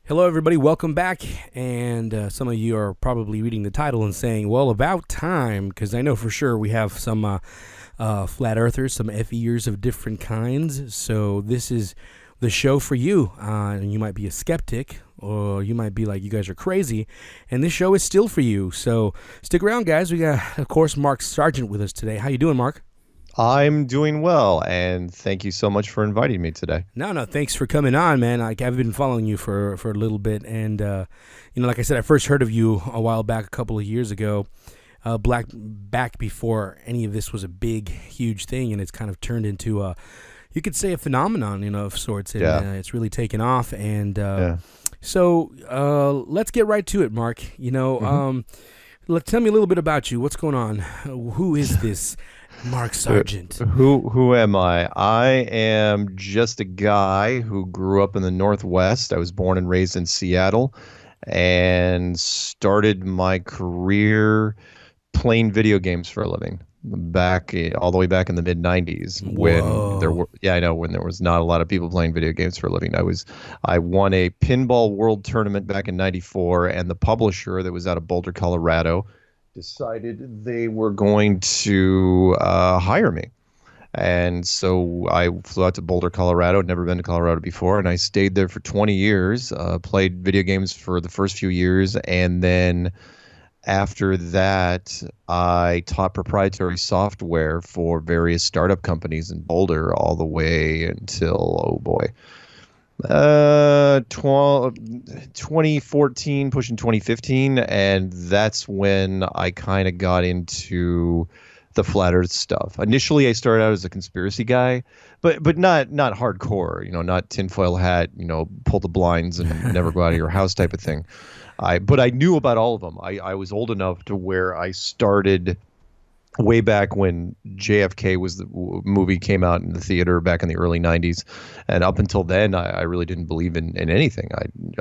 Hello, everybody. Welcome back. And some of you are probably reading the title and saying, well, about time, because I know for sure we have some flat earthers, some FEers of different kinds. So this is the show for you. And you might be a skeptic, or you might be like, you guys are crazy. And this show is still for you. So stick around, guys. We got, of course, Mark Sargent with us today. How you doing, Mark? I'm doing well, and thank you so much for inviting me today. No, thanks for coming on, man. I've been following you for a little bit, and like I said, I first heard of you a while back, a couple of years ago, back before any of this was a big, huge thing, and it's kind of turned into you could say a phenomenon, of sorts, and Yeah. it's really taken off. And Yeah. so let's get right to it, Mark. Tell me a little bit about you. What's going on? Who is this Mark Sargent? Who am I? I am just a guy who grew up in the Northwest. I was born and raised in Seattle and started my career playing video games for a living all the way back in the mid 90s when when there was not a lot of people playing video games for a living. I won a pinball world tournament back in 94, and the publisher that was out of Boulder, Colorado decided they were going to hire me. And so I flew out to Boulder, Colorado. I'd never been to Colorado before, and I stayed there for 20 years, played video games for the first few years, and then after that, I taught proprietary software for various startup companies in Boulder all the way until, 2014, pushing 2015. And that's when I kind of got into the flat earth stuff. Initially, I started out as a conspiracy guy, but not hardcore, not tinfoil hat, pull the blinds and never go out of your house type of thing. But I knew about all of them. I was old enough to where I started way back when JFK was the movie came out in the theater back in the early 90s. And up until then, I really didn't believe in anything.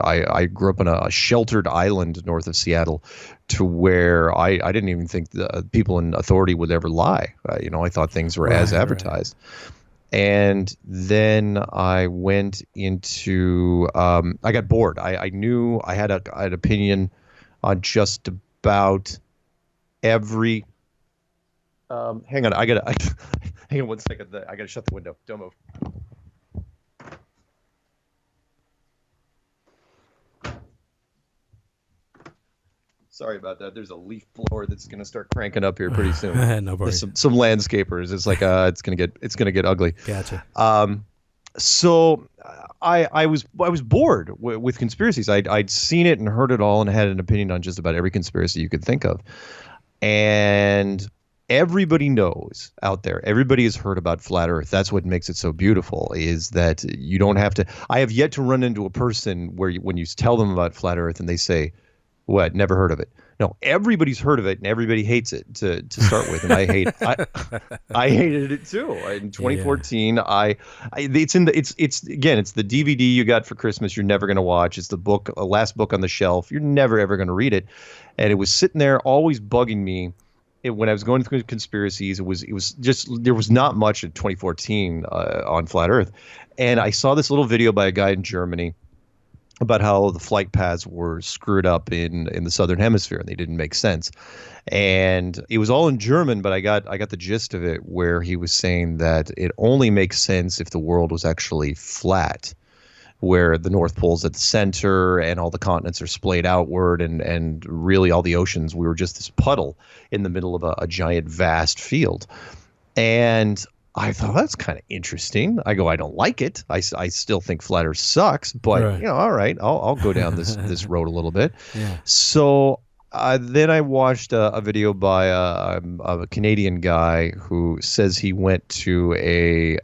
I grew up on a sheltered island north of Seattle to where I didn't even think the people in authority would ever lie. I thought things were as advertised. Right. And then I went into, I got bored. I knew I had an opinion on just about every, hang on, hang on one second. I gotta shut the window. Don't move. Sorry about that. There's a leaf blower that's going to start cranking up here pretty soon. No worries. Some landscapers. It's like it's going to get ugly. Gotcha. So I was bored with conspiracies. I'd seen it and heard it all and had an opinion on just about every conspiracy you could think of. And everybody knows out there. Everybody has heard about flat Earth. That's what makes it so beautiful. Is that you don't have to. I have yet to run into a person where when you tell them about flat Earth and they say, "What? Never heard of it." No, everybody's heard of it and everybody hates it to start with, and I hated it too. In 2014, it's the DVD you got for Christmas. You're never going to watch. It's the last book on the shelf. You're never ever going to read it, and it was sitting there always bugging me. When I was going through conspiracies, it was just there was not much in 2014 on flat Earth, and I saw this little video by a guy in Germany about how the flight paths were screwed up in the southern hemisphere and they didn't make sense. And it was all in German, but I got the gist of it, where he was saying that it only makes sense if the world was actually flat, where the North Pole's at the center and all the continents are splayed outward, and really all the oceans, we were just this puddle in the middle of a giant vast field. And I thought, that's kind of interesting. I don't like it. I still think flat Earth sucks, but right. All right, I'll go down this road a little bit. Yeah. So then I watched a video by a Canadian guy who says he went to a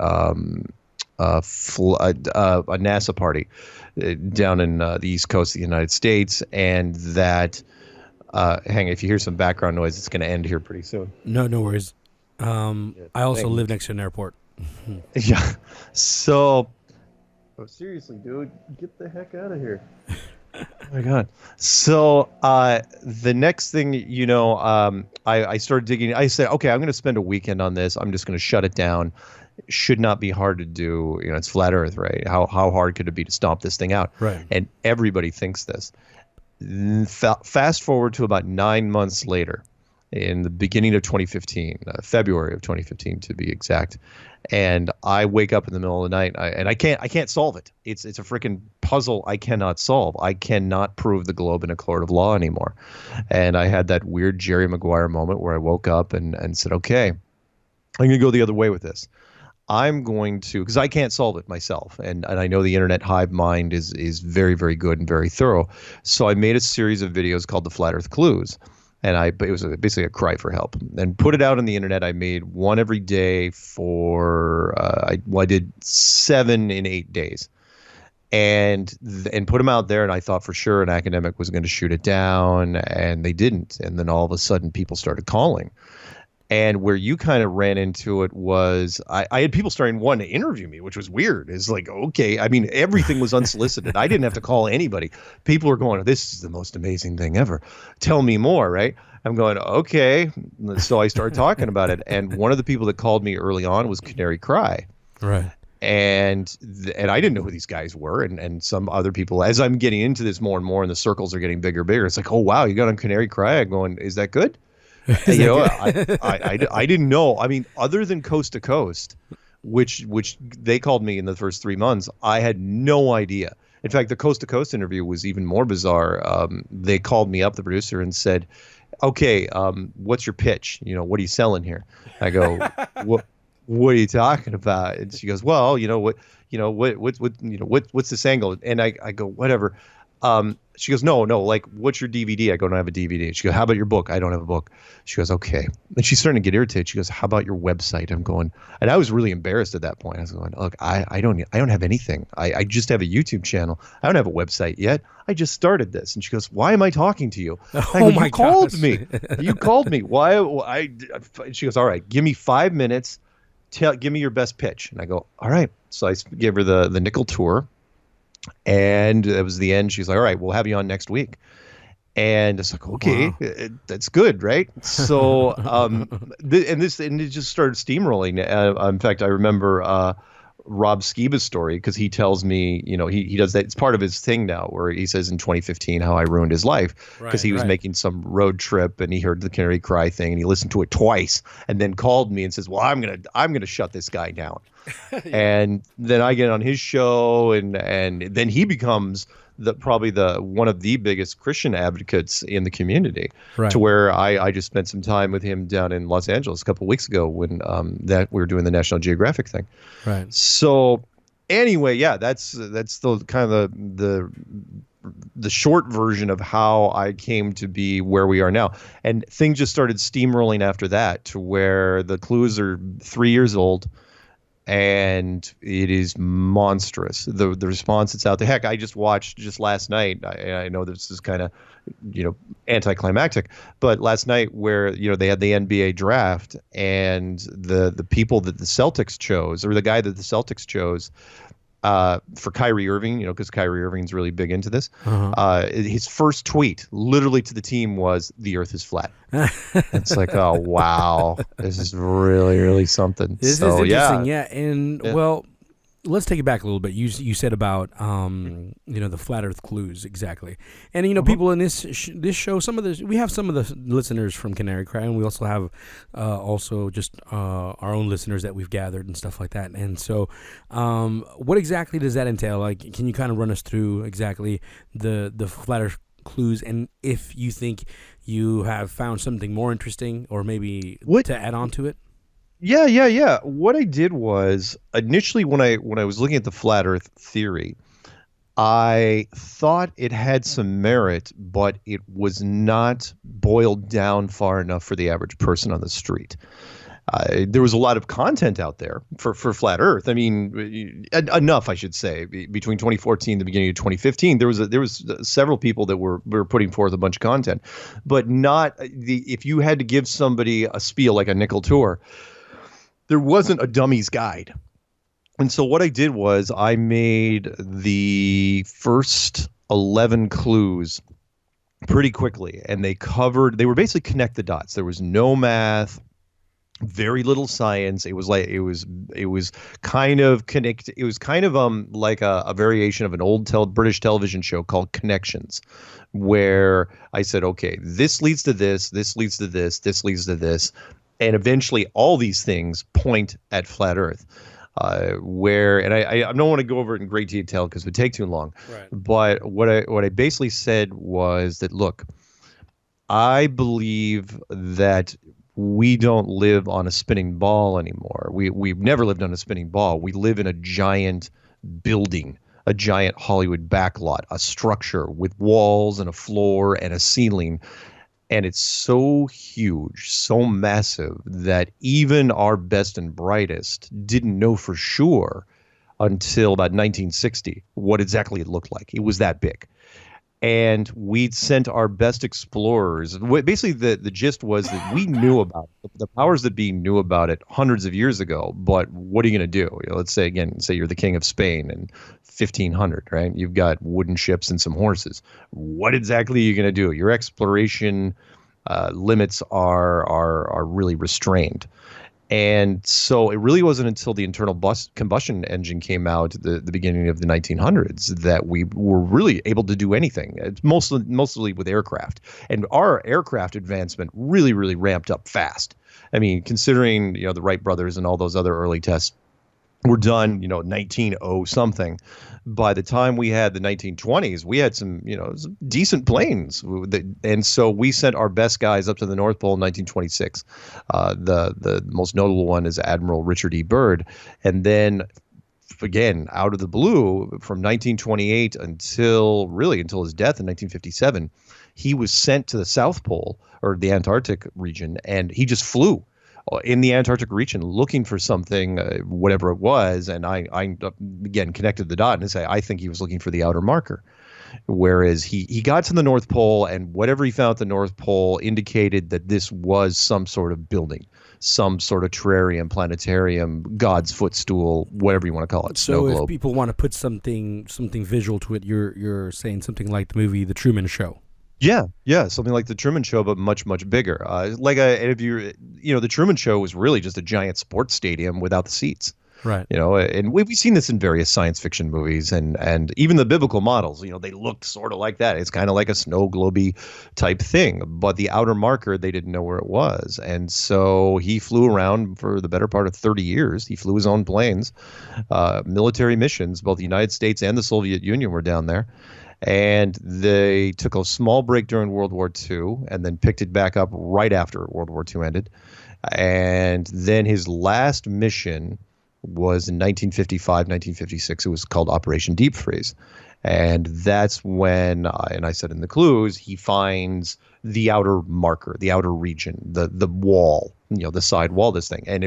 NASA party down in the East Coast of the United States, and that if you hear some background noise, it's going to end here pretty soon. No worries. I also live next to an airport. Yeah. So, seriously, dude, get the heck out of here. Oh my God. So, the next thing, I started digging. I said, okay, I'm going to spend a weekend on this. I'm just going to shut it down should not be hard to do. It's flat Earth, right? How hard could it be to stomp this thing out? Right. And everybody thinks this. Fast forward to about 9 months later, in the beginning of 2015, February of 2015 to be exact, and I wake up in the middle of the night, and I can't solve it. It's a freaking puzzle I cannot solve. I cannot prove the globe in a court of law anymore. And I had that weird Jerry Maguire moment where I woke up and said, okay, I'm going to go the other way with this. I'm going to, because I can't solve it myself, and I know the internet hive mind is very, very good and very thorough. So I made a series of videos called the Flat Earth Clues, and it was basically a cry for help. And put it out on the internet. I made one every day for I did 7 in 8 days, and put them out there. And I thought for sure an academic was going to shoot it down, and they didn't. And then all of a sudden, people started calling. And where you kind of ran into it was I had people starting wanting to interview me, which was weird. It's like, okay, I mean, everything was unsolicited. I didn't have to call anybody. People were going, this is the most amazing thing ever. Tell me more, right? I'm going, okay. So I started talking about it. And one of the people that called me early on was Canary Cry. Right. And I didn't know who these guys were. And some other people, as I'm getting into this more and more and the circles are getting bigger and bigger, it's like, oh, wow, you got on Canary Cry. I'm going, is that good? I didn't know. I mean, other than Coast to Coast, which they called me in the first 3 months, I had no idea. In fact, the Coast to Coast interview was even more bizarre. They called me up, the producer, and said, "Okay, what's your pitch? What are you selling here?" I go, "What are you talking about?" And she goes, "Well, what's this angle?" And I go, "Whatever." She goes, no, like, what's your DVD? I go, I don't have a DVD. She goes, how about your book? I don't have a book. She goes, okay. And she's starting to get irritated. She goes, how about your website? I'm going, and I was really embarrassed at that point. I was going, look, I don't have anything. I just have a YouTube channel. I don't have a website yet. I just started this. And she goes, why am I talking to you? I go, you called me. You called me. Why? She goes, all right, give me 5 minutes. Give me your best pitch. And I go, all right. So I gave her the nickel tour. And that was the end. She's like, all right, we'll have you on next week. And it's like, okay, wow. That's good, right? So, and it just started steamrolling. In fact, I remember Rob Skiba's story, because he tells me, he does that. It's part of his thing now, where he says in 2015 how I ruined his life because he was making some road trip and he heard the Canary Cry thing and he listened to it twice and then called me and says, well, I'm gonna shut this guy down. Yeah. And then I get on his show and then he becomes probably one of the biggest Christian advocates in the community, to where I just spent some time with him down in Los Angeles a couple of weeks ago when that we were doing the National Geographic thing. Right. So anyway, yeah, that's the kind of the short version of how I came to be where we are now. And things just started steamrolling after that, to where the clues are 3 years old. And it is monstrous. The response that's out there. Heck, I just watched last night. I know this is kind of, anticlimactic, but last night where they had the NBA draft and the people that the Celtics chose, or the guy that the Celtics chose for Kyrie Irving, because Kyrie Irving's really big into this. His first tweet, literally to the team, was "The Earth is flat." It's like, oh wow, this is really, really something. This is interesting, yeah. And well, let's take it back a little bit. You said about the flat Earth clues, exactly. And people in this show, we have some of the listeners from Canary Cry, and we also have also just our own listeners that we've gathered and stuff like that. And so, what exactly does that entail? Like, can you kind of run us through exactly the flat Earth clues, and if you think you have found something more interesting, or maybe to add on to it? Yeah. What I did was, initially when I was looking at the flat Earth theory, I thought it had some merit, but it was not boiled down far enough for the average person on the street. There was a lot of content out there for flat Earth. I mean, enough, I should say. Between 2014 and the beginning of 2015, there was several people that were putting forth a bunch of content, but not if you had to give somebody a spiel like a nickel tour, there wasn't a dummies guide. And so what I did was I made the first 11 clues pretty quickly, and they were basically connect the dots. There was no math. Very little science. It was kind of connect. It was kind of like a variation of an old British television show called Connections, where I said, okay, this leads to this leads to this leads to this, and eventually all these things point at flat Earth. And I don't want to go over it in great detail because it would take too long. Right. But what I basically said was that, look, I believe that we don't live on a spinning ball anymore. We've never lived on a spinning ball. We live in a giant building, a giant Hollywood backlot, a structure with walls and a floor and a ceiling. And it's so huge, so massive that even our best and brightest didn't know for sure until about 1960 what exactly it looked like. It was that big. And we'd sent our best explorers. Basically, the gist was that we knew about it. The powers that be knew about it hundreds of years ago. But what are you going to do? Let's say you're the king of Spain in 1500, right? You've got wooden ships and some horses. What exactly are you going to do? Your exploration limits are really restrained. And so it really wasn't until the internal combustion engine came out at the beginning of the 1900s that we were really able to do anything. It's mostly with aircraft. And our aircraft advancement really, really ramped up fast. I mean, considering, the Wright brothers and all those other early tests were done, 1900 something. By the time we had the 1920s, we had some decent planes. And so we sent our best guys up to the North Pole in 1926. The most notable one is Admiral Richard E. Byrd. And then again, out of the blue, from 1928 until his death in 1957, he was sent to the South Pole, or the Antarctic region, and he just flew in the Antarctic region looking for something, whatever it was. And I again connected the dot and say, I think he was looking for the outer marker. Whereas he got to the North Pole, and whatever he found at the North Pole indicated that this was some sort of building, some sort of terrarium, planetarium, God's footstool, whatever you want to call it. So if people want to put something visual to it, you're saying something like the movie The Truman Show. Yeah, something like the Truman Show, but much, much bigger. The Truman Show was really just a giant sports stadium without the seats. Right. And we've seen this in various science fiction movies, and even the biblical models. They looked sort of like that. It's kind of like a snow globe type thing, but the outer marker, they didn't know where it was, and so he flew around for the better part of 30 years. He flew his own planes, military missions. Both the United States and the Soviet Union were down there. And they took a small break during World War II and then picked it back up right after World War II ended. And then his last mission was in 1955, 1956. It was called Operation Deep Freeze. And that's when, and I said in the clues, he finds the outer marker, the outer region, the wall, the side wall, this thing. And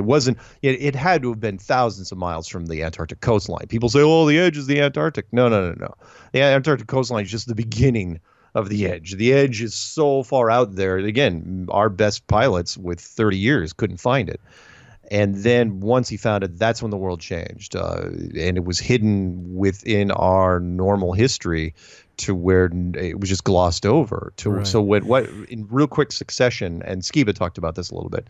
it had to have been thousands of miles from the Antarctic coastline. People say, oh, the edge is the Antarctic. No. The Antarctic coastline is just the beginning of the edge. The edge is so far out there. Again, our best pilots with 30 years couldn't find it. And then once he found it, that's when the world changed. And it was hidden within our normal history to where it was just glossed over. Right. So what in real quick succession, and Skiba talked about this a little bit,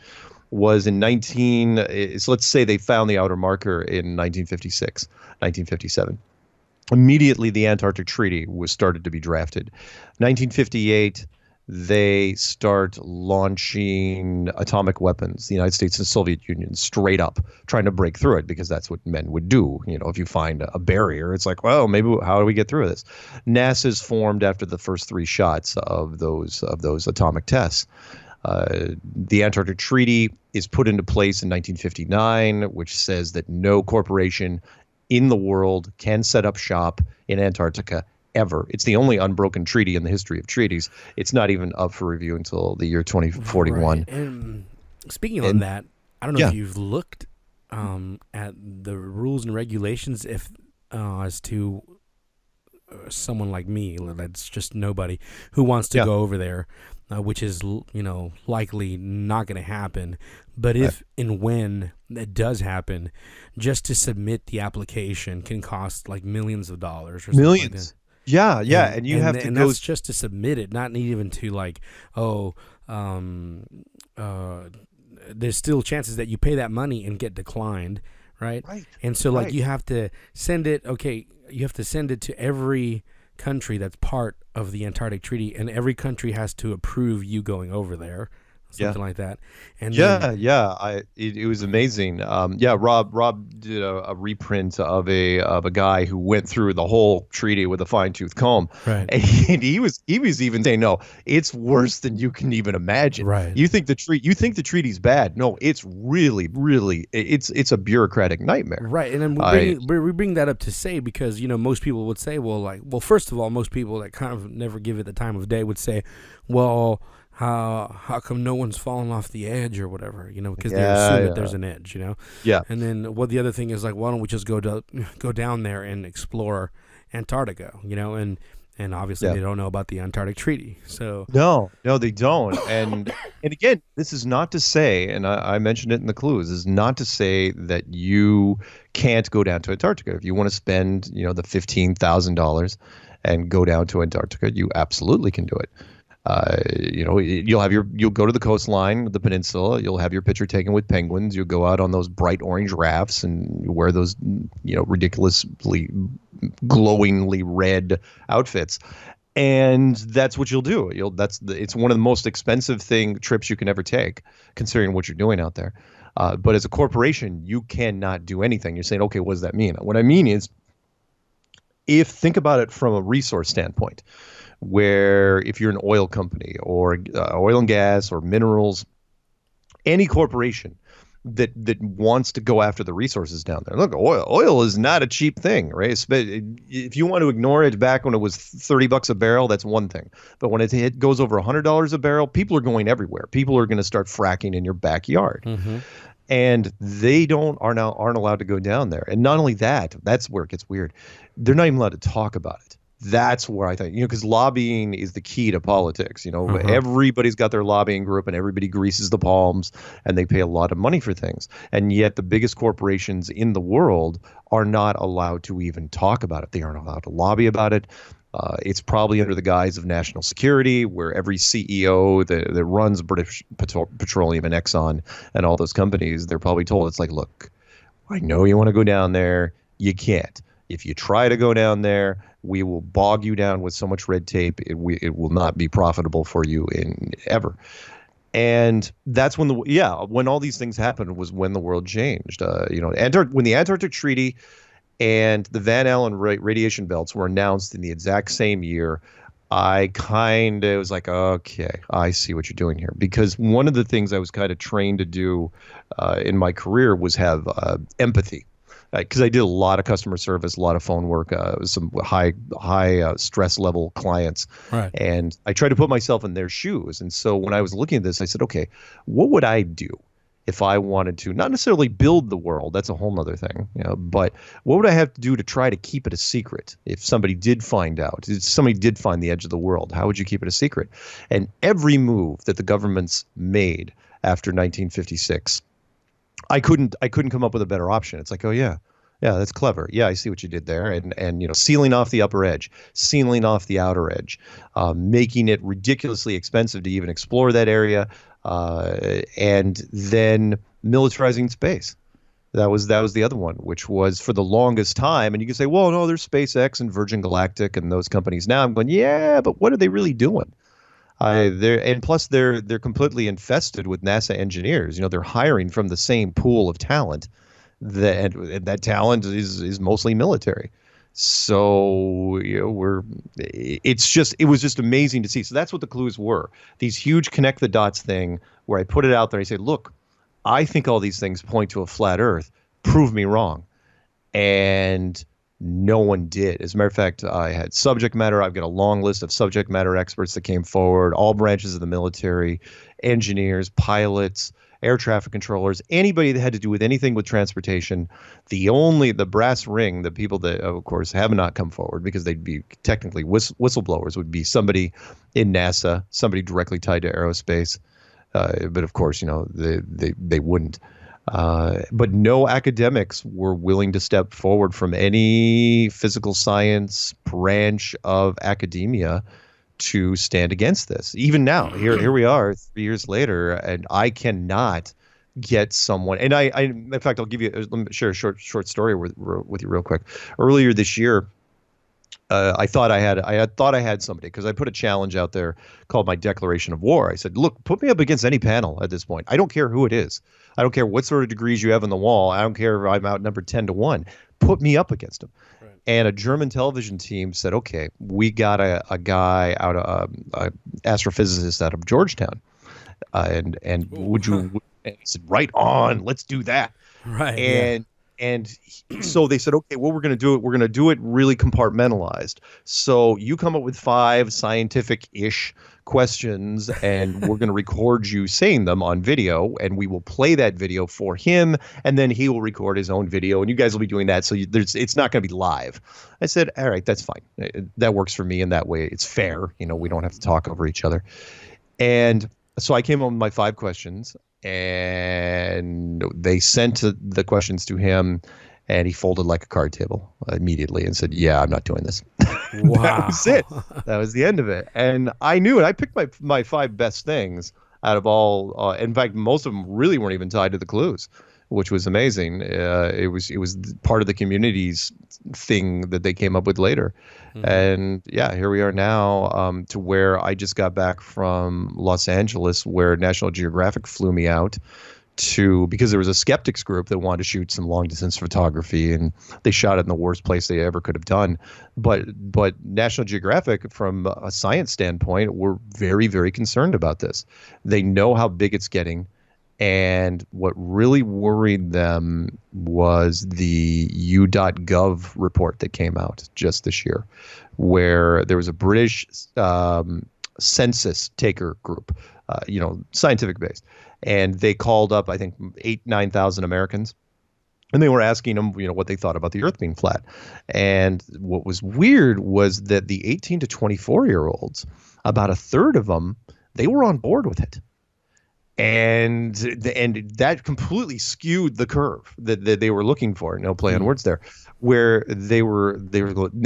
was so let's say they found the outer marker in 1956, 1957. Immediately, the Antarctic Treaty was started to be drafted. 1958, they start launching atomic weapons, the United States and Soviet Union, straight up, trying to break through it, because that's what men would do. If you find a barrier, it's like, well, maybe how do we get through this? NASA's formed after the first 3 shots of those atomic tests. The Antarctic Treaty is put into place in 1959, which says that no corporation in the world can set up shop in Antarctica ever. It's the only unbroken treaty in the history of treaties. It's not even up for review until the year 2041. Right. And speaking on that, I don't know if you've looked at the rules and regulations as to someone like me, that's just nobody, who wants to go over there, which is likely not going to happen. But if and when that does happen, just to submit the application can cost like millions of dollars or millions. Something like that. Yeah, and you have to go. That's just to submit it, not even to there's still chances that you pay that money and get declined, right? Right. And so like Right. you have to send it. Okay, you have to send it to every country that's part of the Antarctic Treaty, and every country has to approve you going over there, Yeah. something like that. And then Yeah. It was amazing. Yeah, Rob did a reprint of a guy who went through the whole treaty with a fine tooth comb, right, and he was even saying, no, it's worse than you can even imagine. right. You think the treaty's bad? No, it's really it's a bureaucratic nightmare. Right, and then we bring that up to say because most people would say, well, first of all, most people that kind of never give it the time of day would say, well, how come no one's fallen off the edge or whatever, because they assume that there's an edge, Yeah. And then the other thing is like, why don't we just go down there and explore Antarctica, and obviously they don't know about the Antarctic Treaty, so No, they don't. And again, this is not to say, and I mentioned it in the clues, is not to say that you can't go down to Antarctica. If you want to spend, the $15,000 and go down to Antarctica, you absolutely can do it. You'll go to the coastline, the peninsula. You'll have your picture taken with penguins. You'll go out on those bright orange rafts and wear those, ridiculously glowingly red outfits. And that's what you'll do. It's one of the most expensive trips you can ever take, considering what you're doing out there. But as a corporation, you cannot do anything. You're saying, okay, what does that mean? What I mean is, think about it from a resource standpoint, where if you're an oil company or oil and gas or minerals, any corporation that wants to go after the resources down there. Look, oil is not a cheap thing, right? If you want to ignore it back when it was $30 a barrel, that's one thing. But when it goes over $100 a barrel, people are going everywhere. People are going to start fracking in your backyard. Mm-hmm. And they aren't allowed to go down there. And not only that, that's where it gets weird. They're not even allowed to talk about it. That's where I think, because lobbying is the key to politics. Everybody's got their lobbying group and everybody greases the palms and they pay a lot of money for things. And yet the biggest corporations in the world are not allowed to even talk about it. They aren't allowed to lobby about it. It's probably under the guise of national security, where every CEO that runs British Petroleum and Exxon and all those companies, they're probably told, it's like, look, I know you want to go down there. You can't. If you try to go down there, we will bog you down with so much red tape. It will not be profitable for you ever. And that's when when all these things happened was when the world changed. When the Antarctic Treaty and the Van Allen radiation belts were announced in the exact same year, I kind of was like, okay, I see what you're doing here. Because one of the things I was kind of trained to do in my career was have empathy. Because I did a lot of customer service, a lot of phone work, some high stress level clients. Right. And I tried to put myself in their shoes. And so when I was looking at this, I said, okay, what would I do if I wanted to not necessarily build the world? That's a whole nother thing. But what would I have to do to try to keep it a secret? If somebody did find out, if somebody did find the edge of the world, how would you keep it a secret? And every move that the governments made after 1956, I couldn't come up with a better option. It's like, oh yeah, that's clever. Yeah, I see what you did there. And sealing off the upper edge, sealing off the outer edge, making it ridiculously expensive to even explore that area, and then militarizing space. That was the other one, which was for the longest time. And you can say, well, no, there's SpaceX and Virgin Galactic and those companies now. I'm going, yeah, but what are they really doing? Plus they're completely infested with NASA engineers. They're hiring from the same pool of talent, that talent is mostly military. So it was just amazing to see. So that's what the clues were. These huge connect the dots thing where I put it out there. I say, look, I think all these things point to a flat Earth. Prove me wrong. And no one did. As a matter of fact, I had subject matter. I've got a long list of subject matter experts that came forward, all branches of the military, engineers, pilots, air traffic controllers, anybody that had to do with anything with transportation. The brass ring, the people that, of course, have not come forward because they'd be technically whistleblowers, would be somebody in NASA, somebody directly tied to aerospace. But of course, they wouldn't. But no academics were willing to step forward from any physical science branch of academia to stand against this. Even now, here we are 3 years later, and I cannot get someone. And in fact, I'll give you, let me share a short story with you real quick. Earlier this year, I thought I had somebody, because I put a challenge out there called my declaration of war. I said, look, put me up against any panel at this point. I don't care who it is. I don't care what sort of degrees you have on the wall. I don't care if I'm outnumbered 10-1. Put me up against them. Right. And a German television team said, okay, we got a guy out of astrophysicist out of Georgetown, and would you? And he said, right on, let's do that. Right. And so they said, okay, well, we're going to do it really compartmentalized. So you come up with 5 scientific-ish questions, and we're going to record you saying them on video, and we will play that video for him, and then he will record his own video, and you guys will be doing that. So it's not going to be live. I said, all right, that's fine. That works for me in that way. It's fair. We don't have to talk over each other. And so I came up with my 5 questions, and they sent the questions to him, and he folded like a card table immediately and said, yeah, I'm not doing this. Wow. That was it. That was the end of it. And I knew it. I picked my 5 best things out of all. In fact, most of them really weren't even tied to the clues, which was amazing. It was part of the community's thing that they came up with later. Mm-hmm. And yeah, here we are now, to where I just got back from Los Angeles, where National Geographic flew me out because there was a skeptics group that wanted to shoot some long distance photography, and they shot it in the worst place they ever could have done. But National Geographic, from a science standpoint, were very, very concerned about this. They know how big it's getting. And what really worried them was the U.gov report that came out just this year, where there was a British census taker group, scientific based, and they called up, I think, 9,000 Americans, and they were asking them, what they thought about the Earth being flat. And what was weird was that the 18 to 24-year-olds, about a third of them, they were on board with it. And that completely skewed the curve that they were looking for. No play on words there, where they were,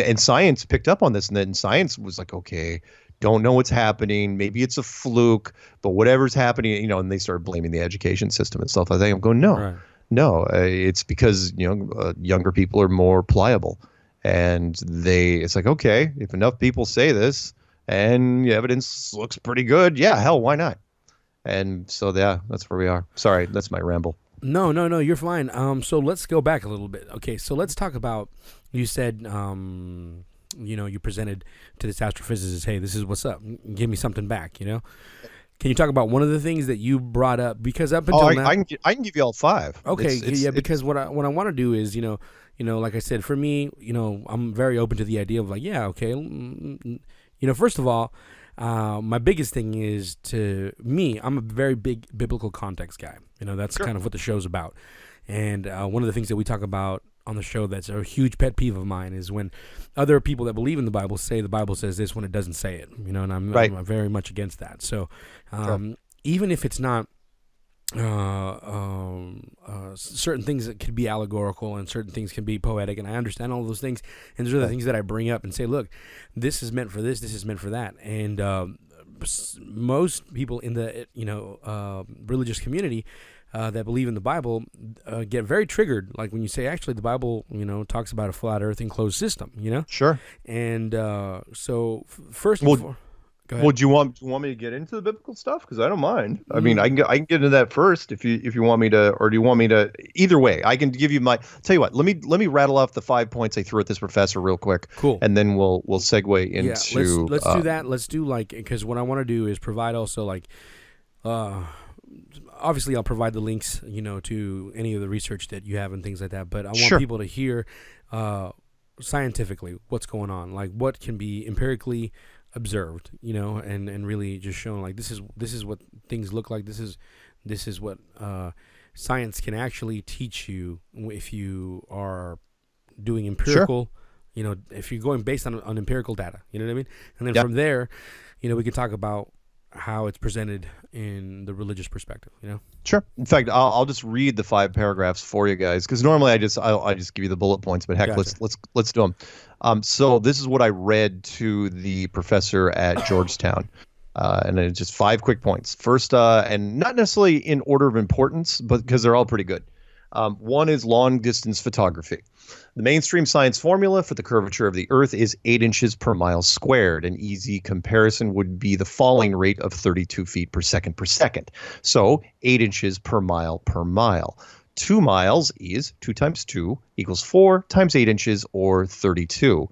and science picked up on this, and then science was like, okay, don't know what's happening. Maybe it's a fluke, but whatever's happening, and they started blaming the education system and stuff like that. I'm going, no, it's because younger people are more pliable, and it's like, okay, if enough people say this and the evidence looks pretty good, yeah, hell, why not? And so, yeah, that's where we are. Sorry, that's my ramble. No, you're fine. So let's go back a little bit. Okay, so let's talk about, you said, you presented to this astrophysicist, hey, this is what's up. Give me something back, Can you talk about one of the things that you brought up? Because up until now, I can give you all 5. Okay, because what I want to do is, like I said, for me, I'm very open to the idea of like, yeah, okay, first of all, my biggest thing is, to me, I'm a very big biblical context guy. That's kind of what the show's about. And one of the things that we talk about on the show that's a huge pet peeve of mine is when other people that believe in the Bible say the Bible says this when it doesn't say it. And I'm very much against that. So even if it's not certain things that could be allegorical and certain things can be poetic, and I understand all those things, and those are the things that I bring up and say, look, this is meant for this is meant for that. And most people in the religious community that believe in the Bible get very triggered, like when you say, actually, the Bible talks about a flat earth enclosed system, Sure. And so first well, do you want me to get into the biblical stuff? Because I don't mind. I mean, I can get into that first if you want me to, or do you want me to? Either way, I can give you tell you what. Let me rattle off the 5 points I threw at this professor real quick. Cool. And then we'll segue into. Yeah, let's do that. Let's do because what I want to do is provide also obviously I'll provide the links to any of the research that you have and things like that. But I want people to hear scientifically what's going on, like what can be empirically observed, and really just shown like this is what things look like. This is what science can actually teach you if you are doing empirical, if you're going based on empirical data, you know what I mean? And then from there, we can talk about how it's presented in the religious perspective, Sure. In fact, I'll just read the 5 paragraphs for you guys, because normally I just give you the bullet points, but heck, gotcha. let's do them. So this is what I read to the professor at Georgetown. And then just 5 quick points. First, and not necessarily in order of importance, but because they're all pretty good. One is long distance photography. The mainstream science formula for the curvature of the Earth is 8 inches per mile squared. An easy comparison would be the falling rate of 32 feet per second per second. So 8 inches per mile per mile. 2 miles is 2 times 2 equals 4 times 8 inches, or 32.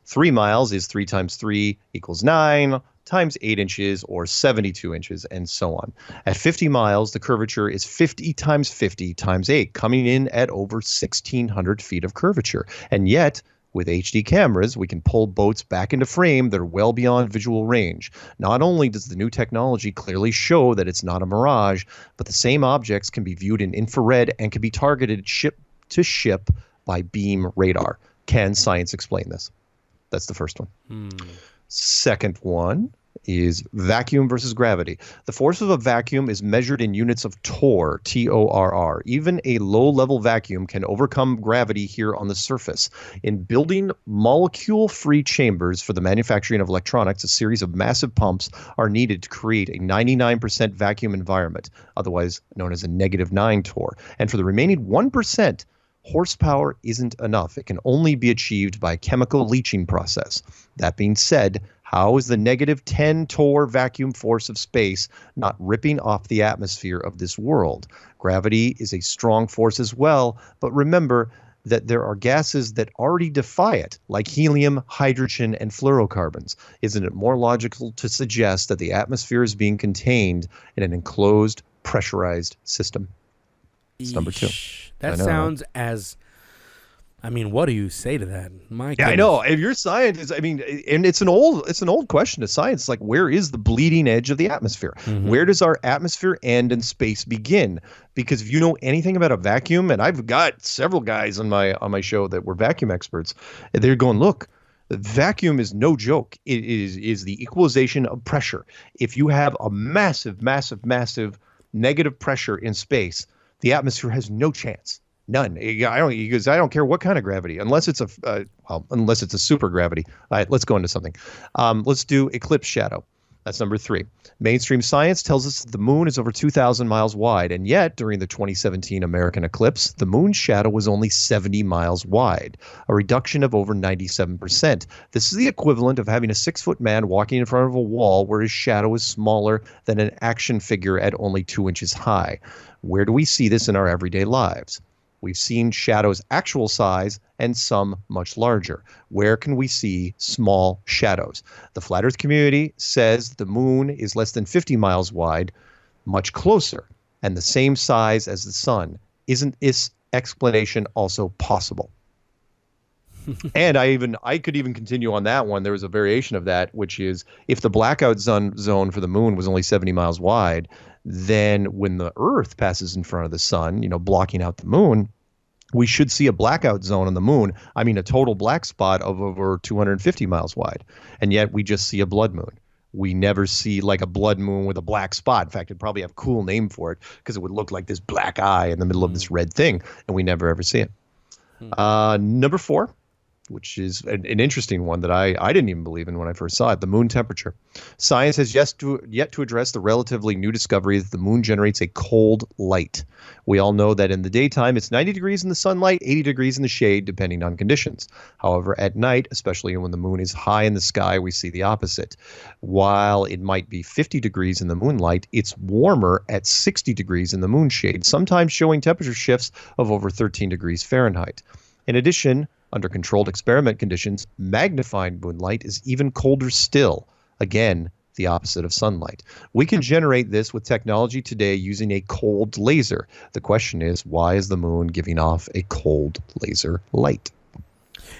3 miles is 3 times 3 equals 9 times 8 inches, or 72 inches, and so on. At 50 miles, the curvature is 50 times 50 times 8, coming in at over 1,600 feet of curvature. And yet, with HD cameras, we can pull boats back into frame that are well beyond visual range. Not only does the new technology clearly show that it's not a mirage, but the same objects can be viewed in infrared and can be targeted ship to ship by beam radar. Can science explain this? That's the first one. Second one is vacuum versus gravity. The force of a vacuum is measured in units of torr, T-O-R-R. Even a low-level vacuum can overcome gravity here on the surface. In building molecule-free chambers for the manufacturing of electronics, a series of massive pumps are needed to create a 99% vacuum environment, otherwise known as a -9 torr. And for the remaining 1%, horsepower isn't enough. It can only be achieved by a chemical leaching process. That being said, how is the -10 torr vacuum force of space not ripping off the atmosphere of this world? Gravity is a strong force as well, but remember that there are gases that already defy it, like helium, hydrogen, and fluorocarbons. Isn't it more logical to suggest that the atmosphere is being contained in an enclosed, pressurized system? It's number 2. That sounds as... I mean, what do you say to that? My Yeah, I know. If you're scientists, I mean, and it's an old question to science. Like, where is the bleeding edge of the atmosphere? Where does our atmosphere end and space begin? Because if you know anything about a vacuum, and I've got several guys on my show that were vacuum experts, they're going, look, the vacuum is no joke. It is the equalization of pressure. If you have a massive, massive, massive negative pressure in space, the atmosphere has no chance. None. I don't care what kind of gravity, unless it's a super gravity. All right, let's go into something. Let's do eclipse shadow. That's number 3. Mainstream science tells us that the moon is over 2,000 miles wide, and yet during the 2017 American eclipse, the moon's shadow was only 70 miles wide, a reduction of over 97%. This is the equivalent of having a 6-foot man walking in front of a wall where his shadow is smaller than an action figure at only 2 inches high. Where do we see this in our everyday lives? We've seen shadows actual size and some much larger. Where can we see small shadows? The flat Earth community says the moon is less than 50 miles wide, much closer, and the same size as the sun. Isn't this explanation also possible? And I could even continue on that one. There was a variation of that, which is if the blackout zone for the moon was only 70 miles wide, then when the Earth passes in front of the sun, blocking out the moon, we should see a blackout zone on the moon. I mean, a total black spot of over 250 miles wide. And yet we just see a blood moon. We never see like a blood moon with a black spot. In fact, it'd probably have a cool name for it because it would look like this black eye in the middle of this red thing. And we never ever see it. Number 4. Which is an interesting one that I didn't even believe in when I first saw it, the moon temperature. Science has yet to address the relatively new discovery that the moon generates a cold light. We all know that in the daytime, it's 90 degrees in the sunlight, 80 degrees in the shade, depending on conditions. However, at night, especially when the moon is high in the sky, we see the opposite. While it might be 50 degrees in the moonlight, it's warmer at 60 degrees in the moonshade, sometimes showing temperature shifts of over 13 degrees Fahrenheit. In addition, under controlled experiment conditions, magnified moonlight is even colder still. Again, the opposite of sunlight. We can generate this with technology today using a cold laser. The question is, why is the moon giving off a cold laser light?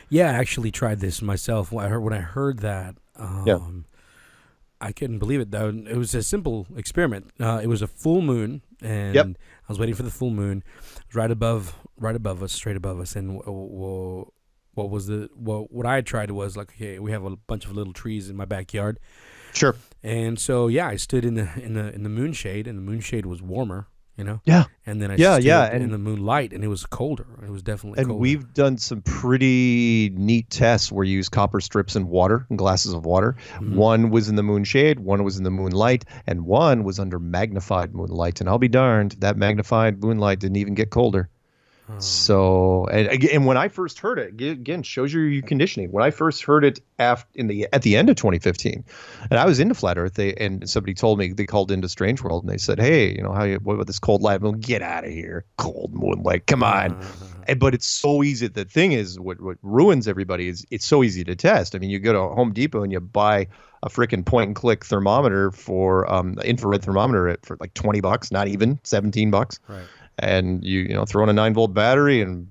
Yeah, I actually tried this myself. When I heard that, I couldn't believe it, though. It was a simple experiment. It was a full moon, and I was waiting for the full moon. It was right above us, straight above us, and what I tried was like, okay, we have a bunch of little trees in my backyard. Sure. And so I stood in the moonshade, and the moonshade was warmer you know. Yeah. And then I Yeah, yeah, stood in the moonlight, and it was colder. It was definitely and colder. we've done some pretty neat tests where you use copper strips and water and glasses of water. One was in the moonshade, one was in the moonlight, and one was under magnified moonlight. And I'll be darned, that magnified moonlight didn't even get colder. So, and when I first heard it, again, shows your conditioning. When I first heard it at the end of 2015, and I was into flat Earth, and somebody told me, they called into Strange World and they said, "Hey, what about this cold light? Well, get out of here, cold moonlight, come on." But it's so easy. The thing is, what ruins everybody is it's so easy to test. I mean, you go to Home Depot and you buy a freaking point and click thermometer for infrared thermometer for like $20, not even $17. Right. And you throw in a 9-volt battery, and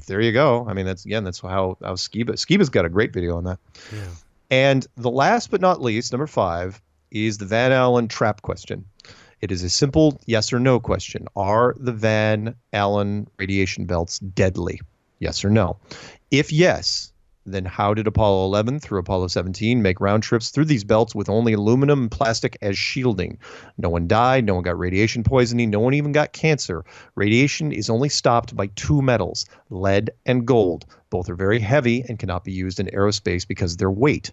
there you go. I mean, that's how Skiba's got a great video on that. Yeah. And the last but not least, number 5, is the Van Allen trap question. It is a simple yes or no question. Are the Van Allen radiation belts deadly? Yes or no? If yes, then how did Apollo 11 through Apollo 17 make round trips through these belts with only aluminum and plastic as shielding? No one died. No one got radiation poisoning. No one even got cancer. Radiation is only stopped by 2 metals, lead and gold. Both are very heavy and cannot be used in aerospace because of their weight.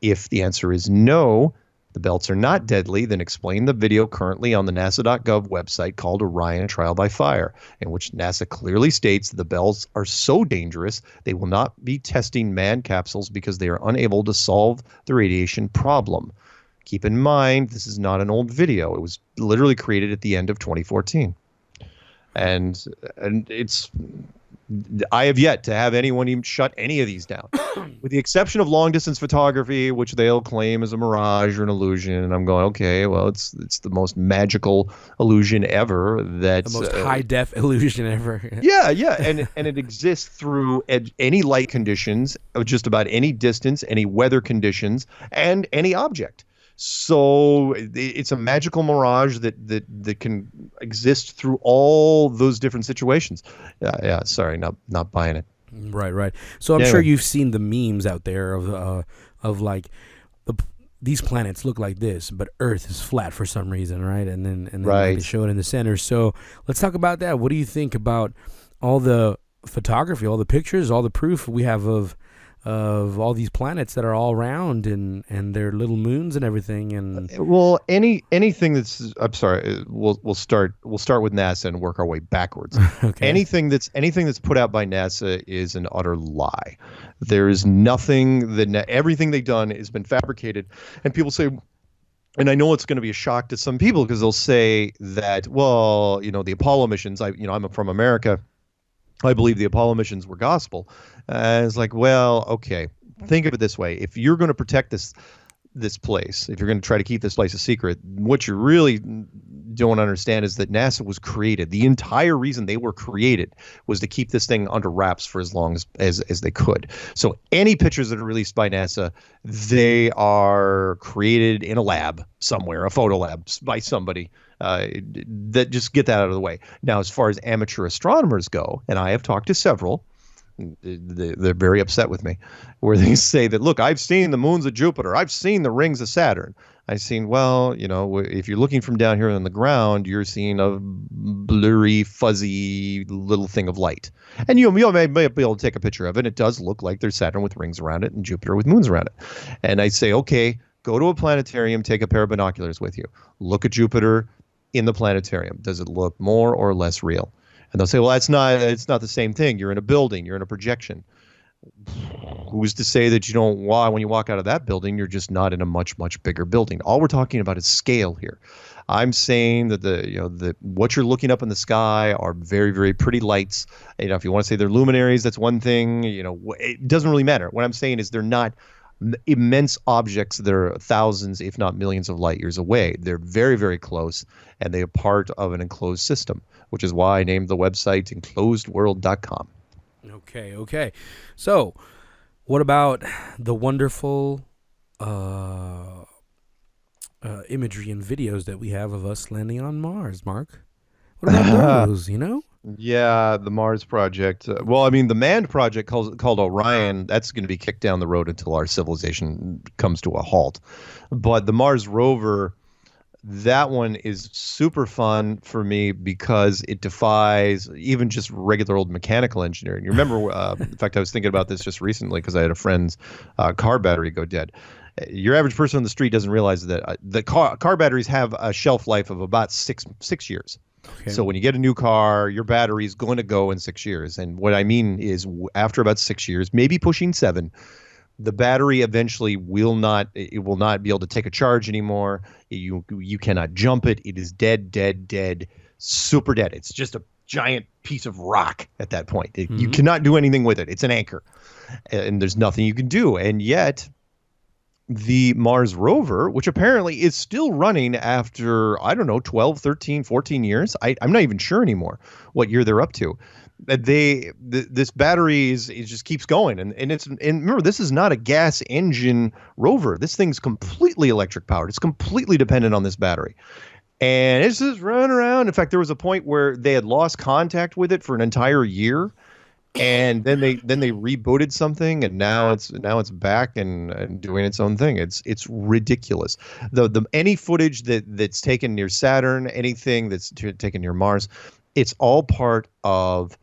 If the answer is no, the belts are not deadly, then explain the video currently on the NASA.gov website called Orion Trial by Fire, in which NASA clearly states that the belts are so dangerous they will not be testing manned capsules because they are unable to solve the radiation problem. Keep in mind, this is not an old video. It was literally created at the end of 2014. And it's... I have yet to have anyone even shut any of these down, with the exception of long-distance photography, which they'll claim is a mirage or an illusion. And I'm going, okay, well, it's the most magical illusion ever. That's the most high-def illusion ever. Yeah, and it exists through any light conditions, of just about any distance, any weather conditions, and any object. So it's a magical mirage that can exist through all those different situations. Yeah, sorry, not buying it. Right. So I'm sure you've seen the memes out there of like these planets look like this, but Earth is flat for some reason, right? And then right. They show it in the center. So let's talk about that. What do you think about all the photography, all the pictures, all the proof we have of all these planets that are all round and their little moons and everything? And well, anything that's, I'm sorry, we'll start with NASA and work our way backwards. Okay. Anything that's put out by NASA is an utter lie. There is nothing everything they've done has been fabricated, and people say. And I know it's going to be a shock to some people because they'll say that, well, the Apollo missions. I'm from America. I believe the Apollo missions were gospel. It's like, well, okay. Think of it this way: if you're going to protect this place, if you're going to try to keep this place a secret, what you really don't understand is that NASA was created. The entire reason they were created was to keep this thing under wraps for as long as they could. So any pictures that are released by NASA, they are created in a lab somewhere, a photo lab by somebody. That just get that out of the way. Now, as far as amateur astronomers go, and I have talked to several, they're very upset with me, where they say that, look, I've seen the moons of Jupiter, I've seen the rings of Saturn. I've seen, well, if you're looking from down here on the ground, you're seeing a blurry, fuzzy little thing of light. And you may be able to take a picture of it. It does look like there's Saturn with rings around it and Jupiter with moons around it. And I say, okay, go to a planetarium, take a pair of binoculars with you. Look at Jupiter in the planetarium. Does it look more or less real? And they'll say, well, it's not the same thing. You're in a building. You're in a projection. Who's to say that when you walk out of that building, you're just not in a much, much bigger building? All we're talking about is scale here. I'm saying that what you're looking up in the sky are very, very pretty lights. If you want to say they're luminaries, that's one thing. It doesn't really matter. What I'm saying is they're not immense objects that are thousands, if not millions of light years away. They're very, very close, and they are part of an enclosed system, which is why I named the website enclosedworld.com. Okay. So, what about the wonderful imagery and videos that we have of us landing on Mars, Mark? What about those, Yeah, the Mars project. Well, I mean, the manned project called Orion, that's going to be kicked down the road until our civilization comes to a halt. But the Mars rover, That one is super fun for me because it defies even just regular old mechanical engineering. You remember, in fact, I was thinking about this just recently because I had a friend's car battery go dead. Your average person on the street doesn't realize that the car batteries have a shelf life of about six years. Okay. So when you get a new car, your battery is going to go in 6 years. And what I mean is after about 6 years, maybe pushing 7, the battery eventually will not be able to take a charge anymore. You cannot jump it. It is dead, super dead. It's just a giant piece of rock at that point. You cannot do anything with it. It's an anchor, and there's nothing you can do. And yet the Mars rover, which apparently is still running after, I don't know, 12, 13, 14 years. I'm not even sure anymore what year they're up to. This battery it just keeps going. And remember, this is not a gas engine rover. This thing's completely electric powered. It's completely dependent on this battery. And it's just running around. In fact, there was a point where they had lost contact with it for an entire year. And then they rebooted something, and now it's back and doing its own thing. It's ridiculous. Any footage that's taken near Saturn, anything that's taken near Mars, it's all part of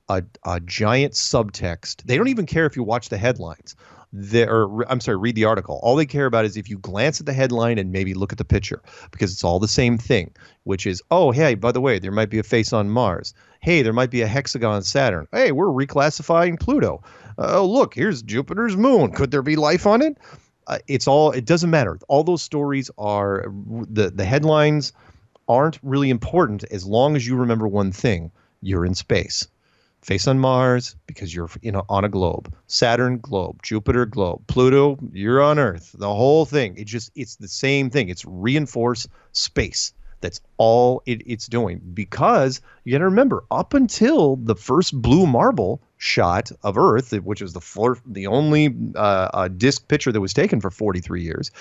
a giant subtext. They don't even care if you watch the headlines. Read the article. All they care about is if you glance at the headline and maybe look at the picture, because it's all the same thing, which is, oh, hey, by the way, there might be a face on Mars. Hey, there might be a hexagon on Saturn. Hey, we're reclassifying Pluto. Oh, look, here's Jupiter's moon. Could there be life on it? It doesn't matter. All those stories are, the headlines aren't really important as long as you remember one thing. You're in space. Face on Mars because you're on a globe. Saturn, globe. Jupiter, globe. Pluto, you're on Earth. The whole thing. It's the same thing. It's reinforced space. That's all it's doing, because you got to remember, up until the first blue marble shot of Earth, which was the only disc picture that was taken for 43 years,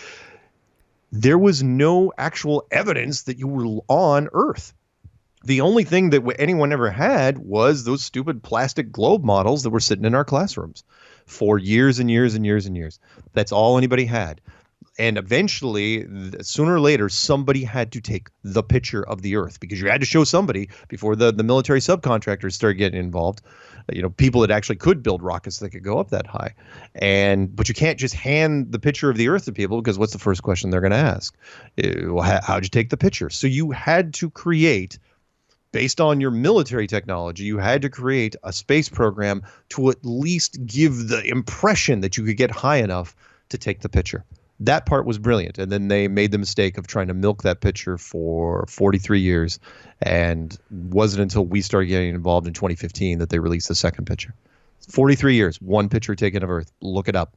there was no actual evidence that you were on Earth. The only thing that anyone ever had was those stupid plastic globe models that were sitting in our classrooms for years and years and years and years. That's all anybody had. And eventually, sooner or later, somebody had to take the picture of the Earth, because you had to show somebody before the military subcontractors started getting involved. People that actually could build rockets that could go up that high. But you can't just hand the picture of the Earth to people, because what's the first question they're going to ask? How'd you take the picture? So you had to create, based on your military technology, you had to create a space program to at least give the impression that you could get high enough to take the picture. That part was brilliant. And then they made the mistake of trying to milk that picture for 43 years. And wasn't until we started getting involved in 2015 that they released the second picture. 43 years, one picture taken of Earth. Look it up.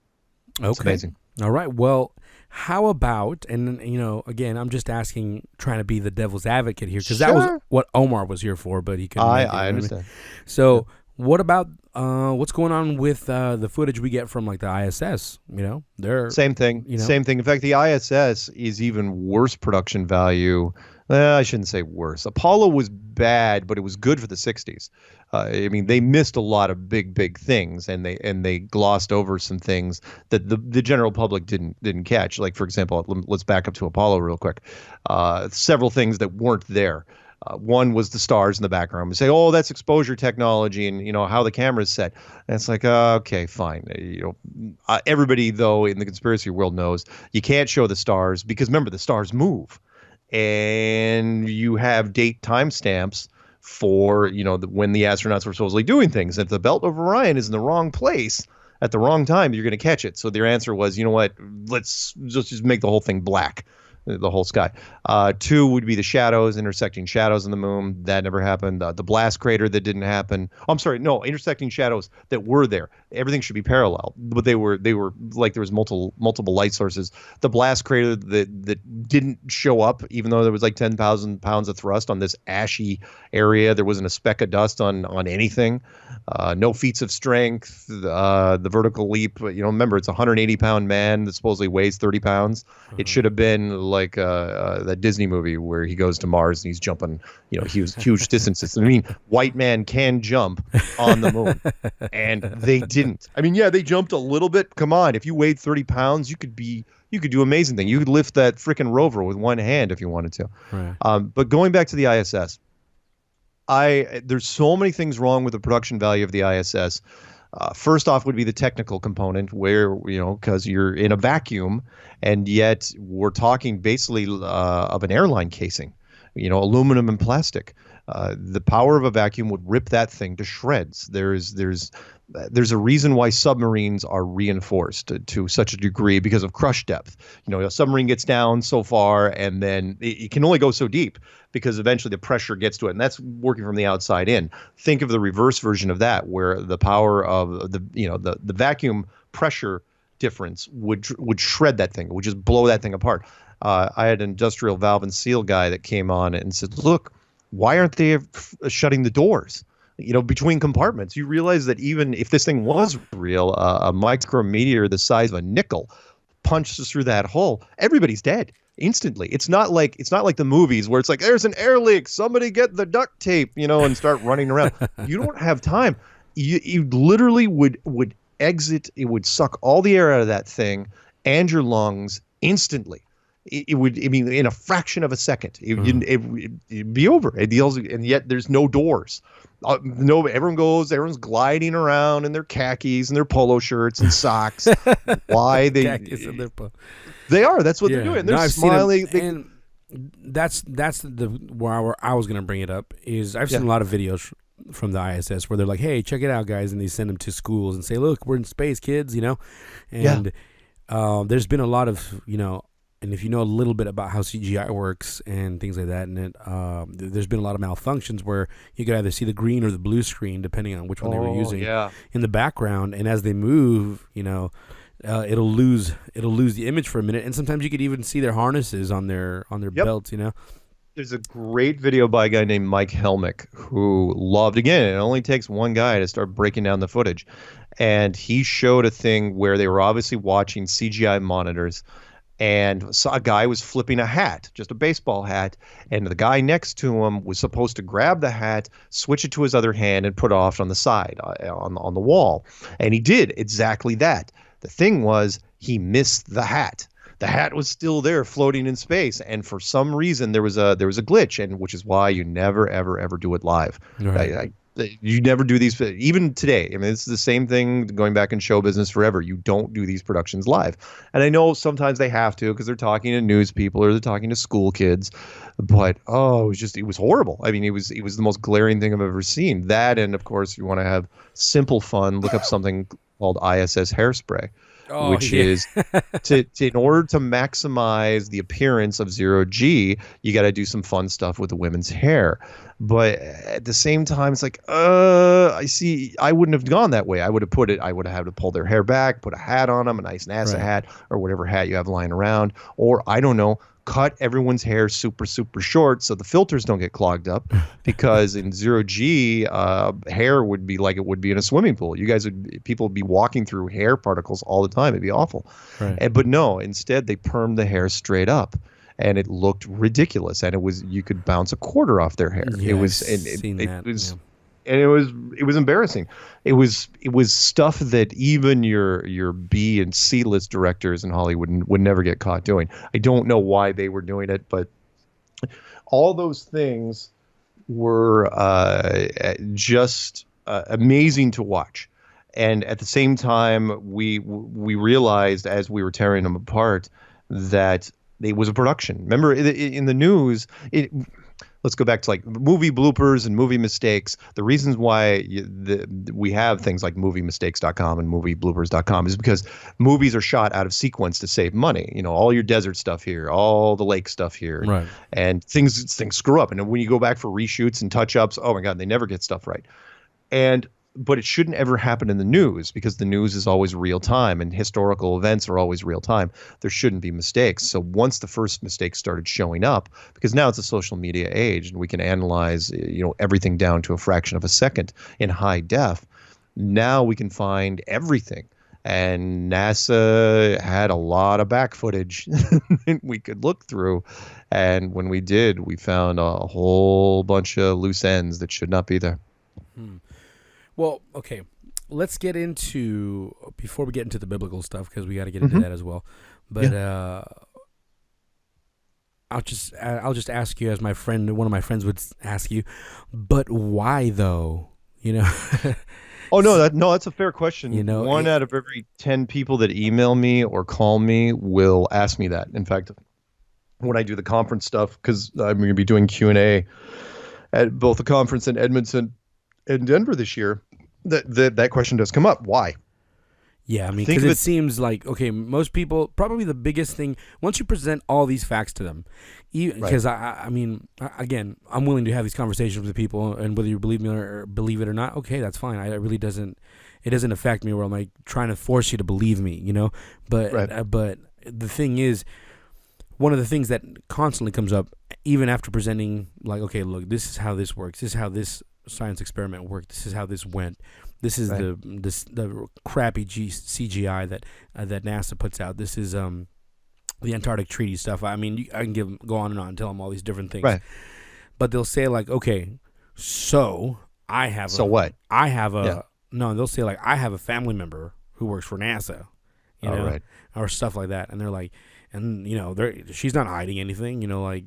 It's amazing. All right. Well, how about, and again, I'm just asking, trying to be the devil's advocate here, because that was what Omar was here for, but he couldn't. I understand. So what about what's going on with the footage we get from like the ISS? They're same thing. Same thing. In fact, the ISS is even worse production value. I shouldn't say worse. Apollo was bad, but it was good for the 60s. They missed a lot of big things, and they glossed over some things that the general public didn't catch. Like, for example, let's back up to Apollo real quick. Several things that weren't there. One was the stars in the background. We say, oh, that's exposure technology, and how the camera's set. And it's like, okay, fine. Everybody though in the conspiracy world knows you can't show the stars, because remember, the stars move, and you have date timestamps for when the astronauts were supposedly doing things. If the belt of Orion is in the wrong place at the wrong time, you're going to catch it. So their answer was, you know what? Let's just make the whole thing black. The whole sky. 2 would be the shadows, intersecting shadows on the moon. That never happened. The blast crater, that didn't happen. I'm sorry, no, intersecting shadows that were there. Everything should be parallel, but they were like there was multiple light sources. The blast crater that didn't show up, even though there was like 10,000 pounds of thrust on this ashy area. There wasn't a speck of dust on anything. No feats of strength. The vertical leap. Remember, it's a 180-pound man that supposedly weighs 30 pounds. It should have been like that Disney movie where he goes to Mars and he's jumping, huge distances. I mean, white man can jump on the moon, and they didn't. I mean, yeah, they jumped a little bit. Come on, if you weighed 30 pounds, you could do amazing things. You could lift that freaking rover with one hand if you wanted to. Right. But going back to the ISS, there's so many things wrong with the production value of the ISS. First off would be the technical component where, because you're in a vacuum, and yet we're talking basically of an airline casing, aluminum and plastic. The power of a vacuum would rip that thing to shreds. There's a reason why submarines are reinforced to such a degree because of crush depth. A submarine gets down so far, and then it can only go so deep because eventually the pressure gets to it, and that's working from the outside in. Think of the reverse version of that, where the power of the vacuum pressure difference would shred that thing, would just blow that thing apart. I had an industrial valve and seal guy that came on and said, "Look, why aren't they shutting the doors? Between compartments." You realize that even if this thing was real, a micrometeor the size of a nickel punches through that hole, everybody's dead instantly. It's not like the movies where it's like, there's an air leak, somebody get the duct tape, and start running around. You don't have time. You literally would exit. It would suck all the air out of that thing and your lungs instantly. It would, in a fraction of a second, it'd be over. And yet there's no doors. Everyone's gliding around in their khakis and their polo shirts and socks. Why khakis and their they are. That's what they're doing. They're smiling. And that's where I was going to bring it up is I've seen a lot of videos from the ISS where they're like, "Hey, check it out, guys," and they send them to schools and say, "Look, we're in space, kids," and there's been a lot of, and if you know a little bit about how CGI works and things like that, and there's been a lot of malfunctions where you could either see the green or the blue screen depending on which one they were using in the background, and as they move, it'll lose the image for a minute, and sometimes you could even see their harnesses on their belts. There's a great video by a guy named Mike Helmick who loved, again, it only takes one guy to start breaking down the footage, and he showed a thing where they were obviously watching CGI monitors. And a guy was flipping a hat, just a baseball hat, and the guy next to him was supposed to grab the hat, switch it to his other hand, and put it off on the side, on the wall. And he did exactly that. The thing was, he missed the hat. The hat was still there, floating in space, and for some reason there was a glitch, and which is why you never ever do it live. Right. You never do these, even today. It's the same thing going back in show business forever. You don't do these productions live. And I know sometimes they have to because they're talking to news people or they're talking to school kids. But, it was horrible. It was the most glaring thing I've ever seen. That, and of course, you want to have simple fun, look up something called ISS hairspray. Which is in order to maximize the appearance of 0G, you got to do some fun stuff with the women's hair. But at the same time, it's like, I wouldn't have gone that way. I would have had to pull their hair back, put a hat on them, a nice NASA hat or whatever hat you have lying around. Or I don't know, cut everyone's hair super, super short so the filters don't get clogged up, because in 0G, hair would be like it would be in a swimming pool. People would be walking through hair particles all the time. It'd be awful. Right. But no, instead they permed the hair straight up, and it looked ridiculous. And you could bounce a quarter off their hair. Yeah, it was embarrassing. It was stuff that even your B and C list directors in Hollywood would never get caught doing. I don't know why they were doing it, but all those things were just amazing to watch. And at the same time, we realized as we were tearing them apart that it was a production. Remember, in the news, let's go back to like movie bloopers and movie mistakes. The reasons why we have things like moviemistakes.com and moviebloopers.com is because movies are shot out of sequence to save money. All your desert stuff here, all the lake stuff here, right? And things screw up. And when you go back for reshoots and touch-ups, oh my God, they never get stuff right. But it shouldn't ever happen in the news, because the news is always real time and historical events are always real time. There shouldn't be mistakes. So once the first mistakes started showing up, because now it's a social media age and we can analyze, everything down to a fraction of a second in high def. Now we can find everything. and NASA had a lot of back footage that we could look through. And when we did, we found a whole bunch of loose ends that should not be there. Well, okay. Let's get into, before we get into the biblical stuff, because we got to get into that as well. But I'll just ask you, as my friend, one of my friends would ask you, but why though? You know. Oh no, that's a fair question. You know, one out of every 10 people that email me or call me will ask me that. In fact, when I do the conference stuff, because I'm going to be doing Q&A at both the conference in Edmonton and Denver this year, that question does come up. Why? Yeah, I mean, because it seems like, okay, most people, probably the biggest thing, once you present all these facts to them, because I mean, again, I'm willing to have these conversations with people, and whether you believe me or believe it or not, okay, that's fine. It doesn't affect me where I'm like trying to force you to believe me, you know? But but the thing is, one of the things that constantly comes up, even after presenting, like, okay, look, this is how this works. This is how this science experiment worked. This is how this went. This is the crappy CGI that NASA puts out. This is the Antarctic Treaty stuff. I mean, I can go on and tell them all these different things. Right. But they'll say like, okay, so I have what? I have a no. They'll say like, I have a family member who works for NASA, you know, or stuff like that, and they're like, and you know, she's not hiding anything. You know, like,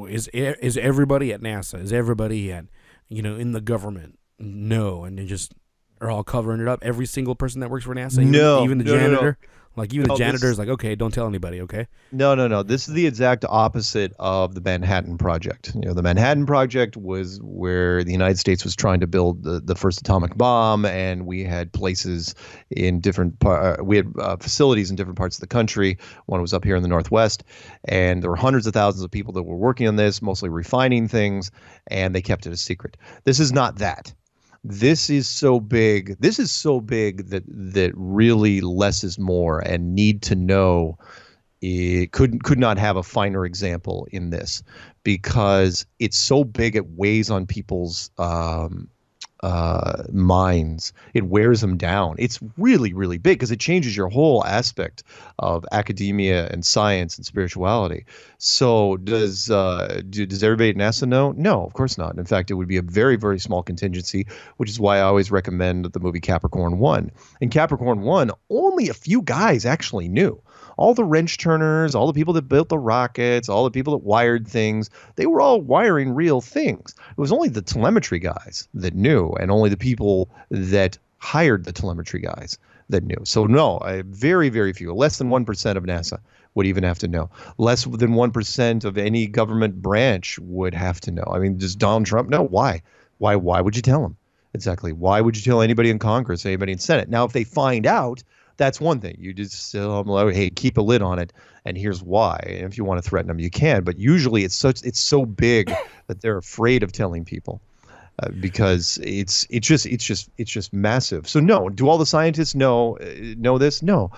is everybody at NASA? Is everybody at, you know, in the government? No, and they just are all covering it up. Every single person that works for NASA, even the janitor. No. Like, even the janitor is like, okay, don't tell anybody, okay? No. This is the exact opposite of the Manhattan Project. You know, the Manhattan Project was where the United States was trying to build the first atomic bomb, and we had places in different facilities in different parts of the country. One was up here in the Northwest, and there were hundreds of thousands of people that were working on this, mostly refining things, and they kept it a secret. This is not that. This is so big. This is so big that really less is more, and need to know it could not have a finer example in this, because it's so big it weighs on people's minds. It wears them down. It's really, really big because it changes your whole aspect of academia and science and spirituality. So does everybody at NASA know? No, of course not. In fact, it would be a very, very small contingency, which is why I always recommend the movie Capricorn 1. In Capricorn 1, only a few guys actually knew. All the wrench turners, all the people that built the rockets, all the people that wired things, they were all wiring real things. It was only the telemetry guys that knew, and only the people that hired the telemetry guys that knew. So no, very, very few, less than 1% of NASA would even have to know. Less than 1% of any government branch would have to know. I mean, does Donald Trump know? Why? Why would you tell him? Exactly. Why would you tell anybody in Congress, anybody in Senate? Now, if they find out, that's one thing. You just tell them, like, hey, keep a lid on it, and here's why. And if you want to threaten them, you can. But usually, it's so big that they're afraid of telling people because it's just massive. So no, do all the scientists know this? No.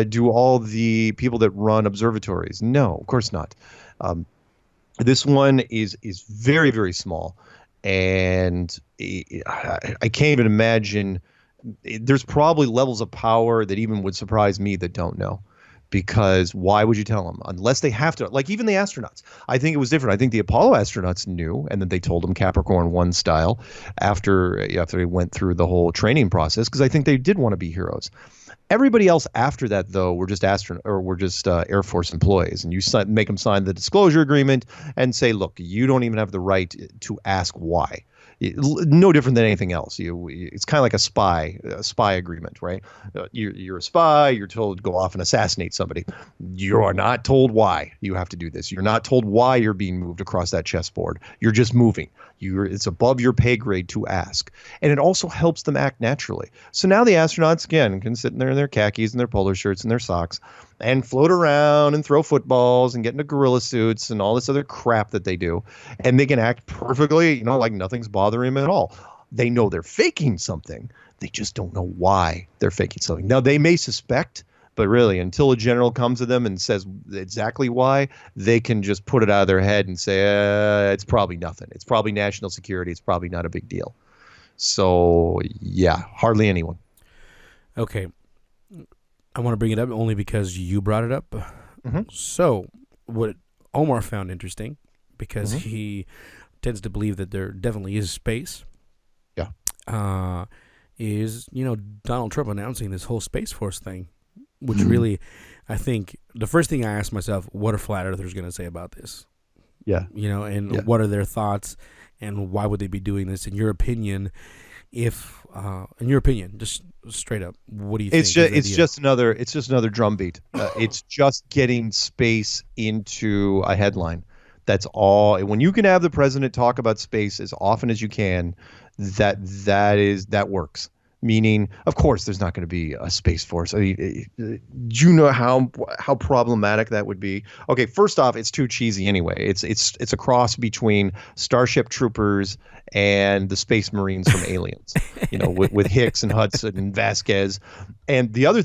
Do all the people that run observatories? No, of course not. This one is very, very small, and I can't even imagine. There's probably levels of power that even would surprise me that don't know, because why would you tell them unless they have to? Like, even the astronauts, I think it was different. I think the Apollo astronauts knew, and then they told them Capricorn 1 style after they went through the whole training process, because I think they did want to be heroes. Everybody else after that, though, were just Air Force employees, and you make them sign the disclosure agreement and say, look, you don't even have the right to ask why. No different than anything else. It's kind of like a spy agreement, right? You're a spy. You're told to go off and assassinate somebody. You are not told why you have to do this. You're not told why you're being moved across that chessboard. You're just moving. It's above your pay grade to ask. And it also helps them act naturally. So now the astronauts, again, can sit in there in their khakis and their polo shirts and their socks and float around and throw footballs and get into gorilla suits and all this other crap that they do. And they can act perfectly, like nothing's bothering them at all. They know they're faking something. They just don't know why they're faking something. Now, they may suspect, but really, until a general comes to them and says exactly why, they can just put it out of their head and say, it's probably nothing. It's probably national security. It's probably not a big deal. So, yeah, hardly anyone. Okay. I want to bring it up only because you brought it up. Hmm. So, what Omar found interesting, because Hmm. he tends to believe that there definitely is space, Yeah. is, Donald Trump announcing this whole Space Force thing, which Mhm. really, I think, the first thing I asked myself, what are flat earthers going to say about this? Yeah. And Yeah. what are their thoughts, and why would they be doing this? In your opinion, just straight up, what do you It's think is just the idea? it's just another drumbeat. It's just getting space into a headline. That's all. When you can have the president talk about space as often as you can, that works. Meaning, of course, there's not going to be a space force. I mean, do you know how problematic that would be? Okay, first off, it's too cheesy anyway. It's a cross between Starship Troopers and the Space Marines from Aliens. With Hicks and Hudson and Vasquez. And the other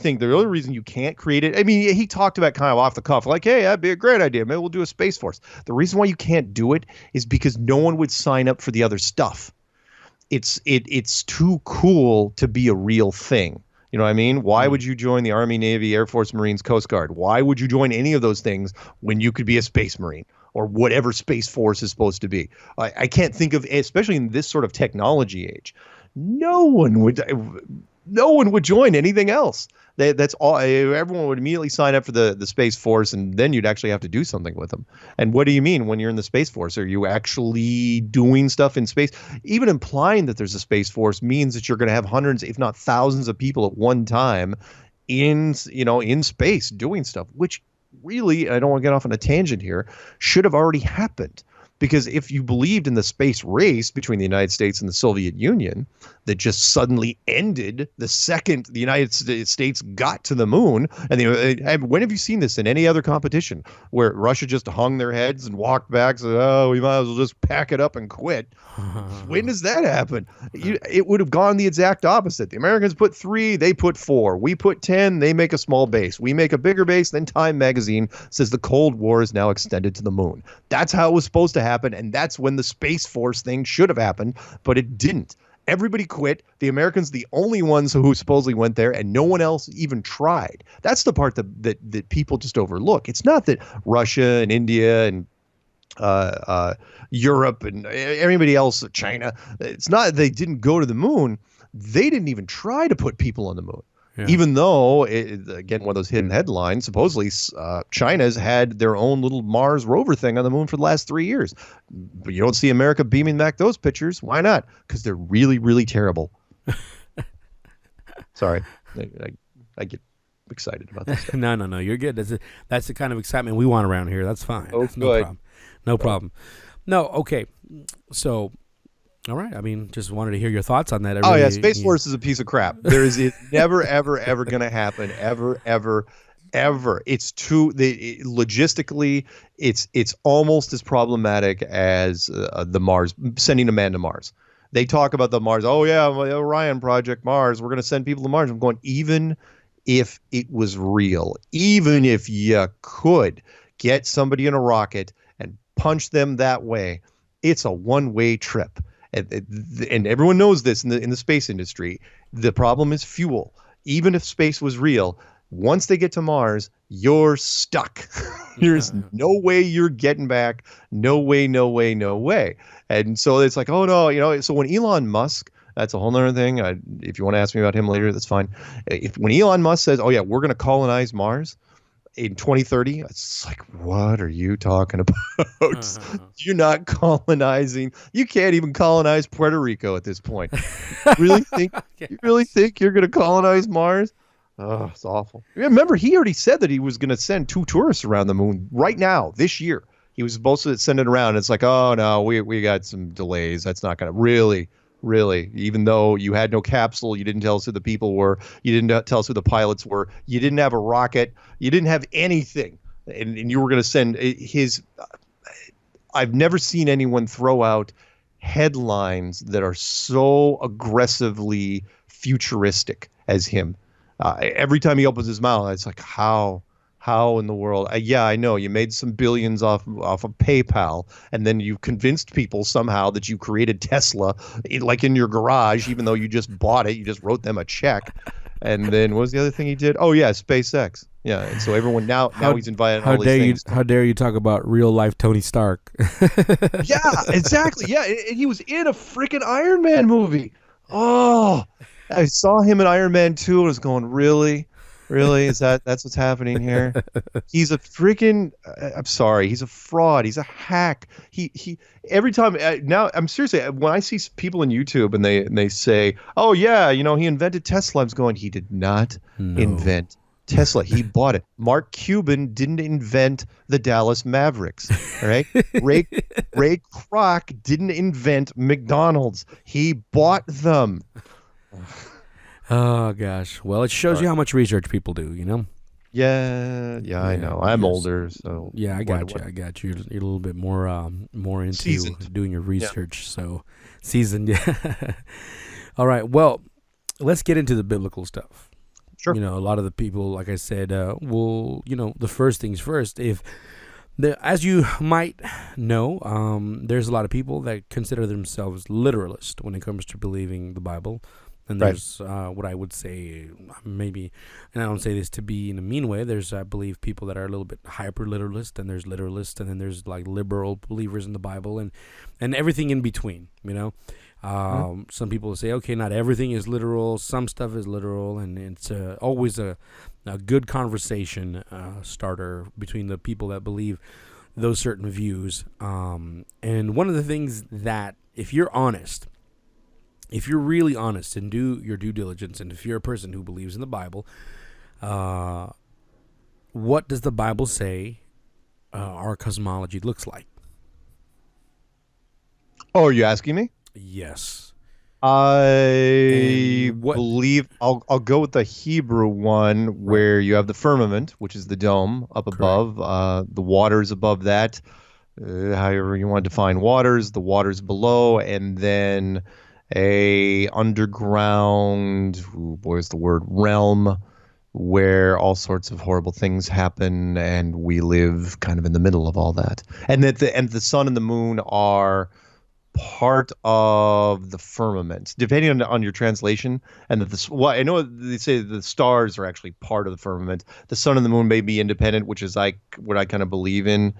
reason you can't create it, I mean, he talked about kind of off the cuff, like, hey, that'd be a great idea. Maybe we'll do a space force. The reason why you can't do it is because no one would sign up for the other stuff. It's too cool to be a real thing. You know what I mean? Why would you join the Army, Navy, Air Force, Marines, Coast Guard? Why would you join any of those things when you could be a Space Marine or whatever Space Force is supposed to be? I can't think of, especially in this sort of technology age, no one would no one would join anything else. That's all. Everyone would immediately sign up for the Space Force, and then you'd actually have to do something with them. And what do you mean when you're in the Space Force? Are you actually doing stuff in space? Even implying that there's a Space Force means that you're going to have hundreds, if not thousands, of people at one time in space doing stuff, which really, I don't want to get off on a tangent here, should have already happened. Because if you believed in the space race between the United States and the Soviet Union that just suddenly ended the second the United States got to the moon, and when have you seen this in any other competition where Russia just hung their heads and walked back, said, oh, we might as well just pack it up and quit? When does that happen? It would have gone the exact opposite. The Americans put 3, they put 4. We put 10, they make a small base. We make a bigger base, then Time magazine says the Cold War is now extended to the moon. That's how it was supposed to happen, and that's when the Space Force thing should have happened, but it didn't. Everybody quit. The Americans, the only ones who supposedly went there, and no one else even tried. That's the part that people just overlook. It's not that Russia and India and Europe and everybody else, China, it's not they didn't go to the moon. They didn't even try to put people on the moon. Yeah. Even though, again, one of those hidden headlines, supposedly China's had their own little Mars rover thing on the moon for the last 3 years. But you don't see America beaming back those pictures. Why not? Because they're really, really terrible. Sorry. I get excited about this. No, you're good. That's the kind of excitement we want around here. That's fine. Oh, That's no good. problem. No problem. No, okay. So, all right. I mean, just wanted to hear your thoughts on that. Oh, yeah. Space Force is a piece of crap. It's never, ever, ever going to happen. Ever, ever, ever. It's logistically, it's almost as problematic as the Mars, sending a man to Mars. They talk about the Mars. Oh, yeah, Orion Project Mars. We're going to send people to Mars. I'm going, even if it was real, even if you could get somebody in a rocket and punch them that way, it's a one-way trip. And everyone knows this in the space industry. The problem is fuel. Even if space was real, once they get to Mars, you're stuck. There's no way you're getting back. No way, no way, no way. And so it's like, oh, no, so when Elon Musk, that's a whole nother thing. If you want to ask me about him later, that's fine. When Elon Musk says, oh, yeah, we're going to colonize Mars in 2030, it's like, what are you talking about? You're not colonizing. You can't even colonize Puerto Rico at this point. You really think you're going to colonize Mars? Oh, it's awful. Remember, he already said that he was going to send 2 tourists around the moon right now, this year. He was supposed to send it around. It's like, oh, no, we got some delays. That's not going to really, even though you had no capsule, you didn't tell us who the people were. You didn't tell us who the pilots were. You didn't have a rocket. You didn't have anything. And you were going to send his. I've never seen anyone throw out headlines that are so aggressively futuristic as him. Every time he opens his mouth, it's like, how in the world? Yeah, I know you made some billions off of PayPal, and then you convinced people somehow that you created Tesla, like in your garage, even though you just bought it. You just wrote them a check. And then what was the other thing he did? Oh yeah, SpaceX. Yeah, and so everyone now he's invited all these things. How dare you talk about real life Tony Stark? Yeah, exactly. Yeah, and he was in a freaking Iron Man movie. Oh, I saw him in Iron Man 2 and was going, really? Really? That's what's happening here? He's a freaking I'm sorry, he's a fraud. He's a hack. He every time now I'm seriously when I see people on YouTube and they say, "Oh yeah, he invented Tesla." I'm going, he did not invent Tesla. He bought it. Mark Cuban didn't invent the Dallas Mavericks. All right. Ray Kroc didn't invent McDonald's. He bought them. Oh gosh. Well, it shows you how much research people do. Yeah, I know. I'm older, so yeah, I got you. You're a little bit more into seasoned. Doing your research, so seasoned. Yeah. All right. Well, let's get into the biblical stuff. Sure. A lot of the people, like I said, the first things first. As you might know, there's a lot of people that consider themselves literalist when it comes to believing the Bible. And there's what I would say, maybe, and I don't say this to be in a mean way, there's, I believe, people that are a little bit hyper-literalist, and there's literalists, and then there's, like, liberal believers in the Bible, and everything in between, Some people say, okay, not everything is literal, some stuff is literal, and it's always a good conversation starter between the people that believe those certain views. And one of the things that, if you're really honest and do your due diligence, and if you're a person who believes in the Bible, what does the Bible say our cosmology looks like? Oh, are you asking me? Yes. I believe I'll go with the Hebrew one, where you have the firmament, which is the dome up above, the waters above that, however you want to define waters, the waters below, and then a underground, where's the word, realm, where all sorts of horrible things happen, and we live kind of in the middle of all that. And that the sun and the moon are part of the firmament, depending on your translation. And that I know they say the stars are actually part of the firmament. The sun and the moon may be independent, which is what I kind of believe in.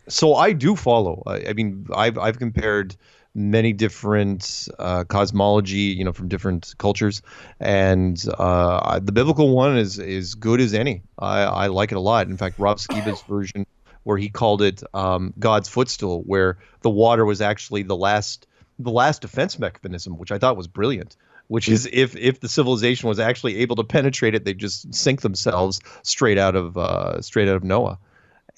So I do follow. I mean, I've compared many different cosmology, from different cultures, and the biblical one is good as any. I like it a lot. In fact, Rob Skiba's version, where he called it God's footstool, where the water was actually the last defense mechanism, which I thought was brilliant. Which is if the civilization was actually able to penetrate it, they just sink themselves straight out of Noah.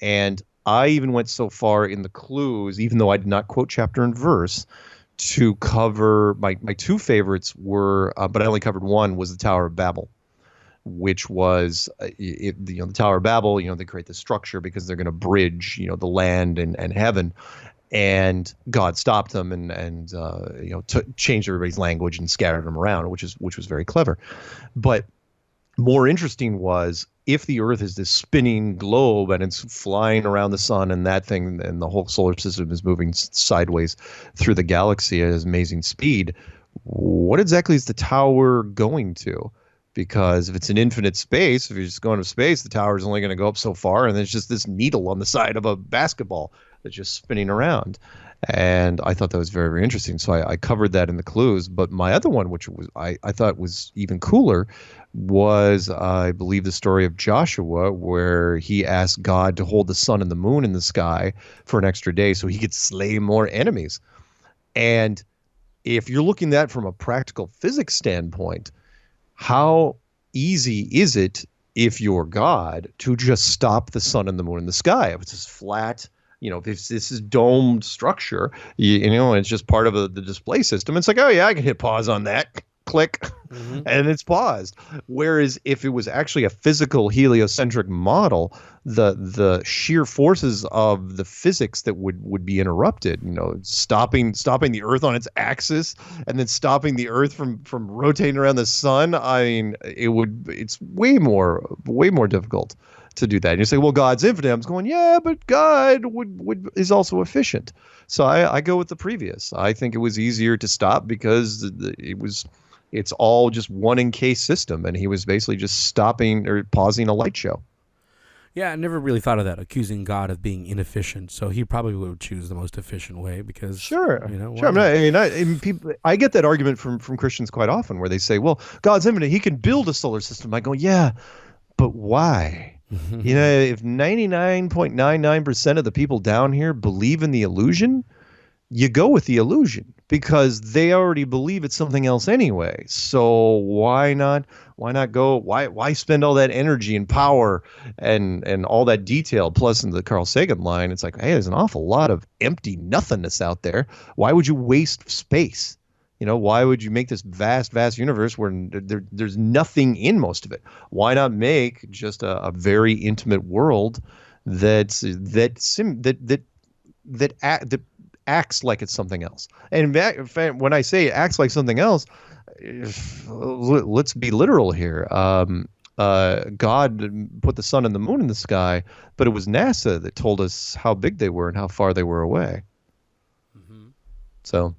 And I even went so far in the clues, even though I did not quote chapter and verse, to cover my two favorites were, but I only covered one, was the Tower of Babel, which was the Tower of Babel. They create the structure because they're going to bridge the land and heaven, and God stopped them and changed everybody's language and scattered them around, which was very clever. But more interesting was, if the Earth is this spinning globe and it's flying around the sun, and that thing and the whole solar system is moving sideways through the galaxy at amazing speed, what exactly is the tower going to? Because if it's an infinite space, if you're just going to space, the tower is only going to go up so far, and there's just this needle on the side of a basketball that's just spinning around. And I thought that was very, very interesting. So I covered that in the clues. But my other one, which was I thought was even cooler, was I believe the story of Joshua, where he asked God to hold the sun and the moon in the sky for an extra day so he could slay more enemies. And if you're looking at that from a practical physics standpoint, how easy is it, if you're God, to just stop the sun and the moon in the sky? If it's this flat, if this is domed structure, it's just part of the display system. It's like, oh yeah, I can hit pause on that, click, and it's paused. Whereas if it was actually a physical heliocentric model, the sheer forces of the physics that would be interrupted, stopping the Earth on its axis and then stopping the Earth from rotating around the sun. I mean, it's way more difficult to do that. And you say, well, God's infinite. I'm going, yeah, but God is also efficient. So I go with the previous. I think it was easier to stop because it was it's all just one encased system, and he was basically just stopping or pausing a light show. Yeah, I never really thought of that, accusing God of being inefficient. So he probably would choose the most efficient way because, Sure, you know, sure. I get that argument from Christians quite often, where they say, "Well, God's infinite; He can build a solar system." I go, "Yeah, but why?" You know, if 99.99% of the people down here believe in the illusion, you go with the illusion because they already believe it's something else anyway. So why not go? Why spend all that energy and power and all that detail? Plus, in the Carl Sagan line, it's like, hey, there's an awful lot of empty nothingness out there. Why would you waste space? You know, why would you make this vast universe where there's nothing in most of it? Why not make just a very intimate world that acts like it's something else? And in fact, when I say it acts like something else, let's be literal here. God put the sun and the moon in the sky, but it was NASA that told us how big they were and how far they were away. Mm-hmm. So,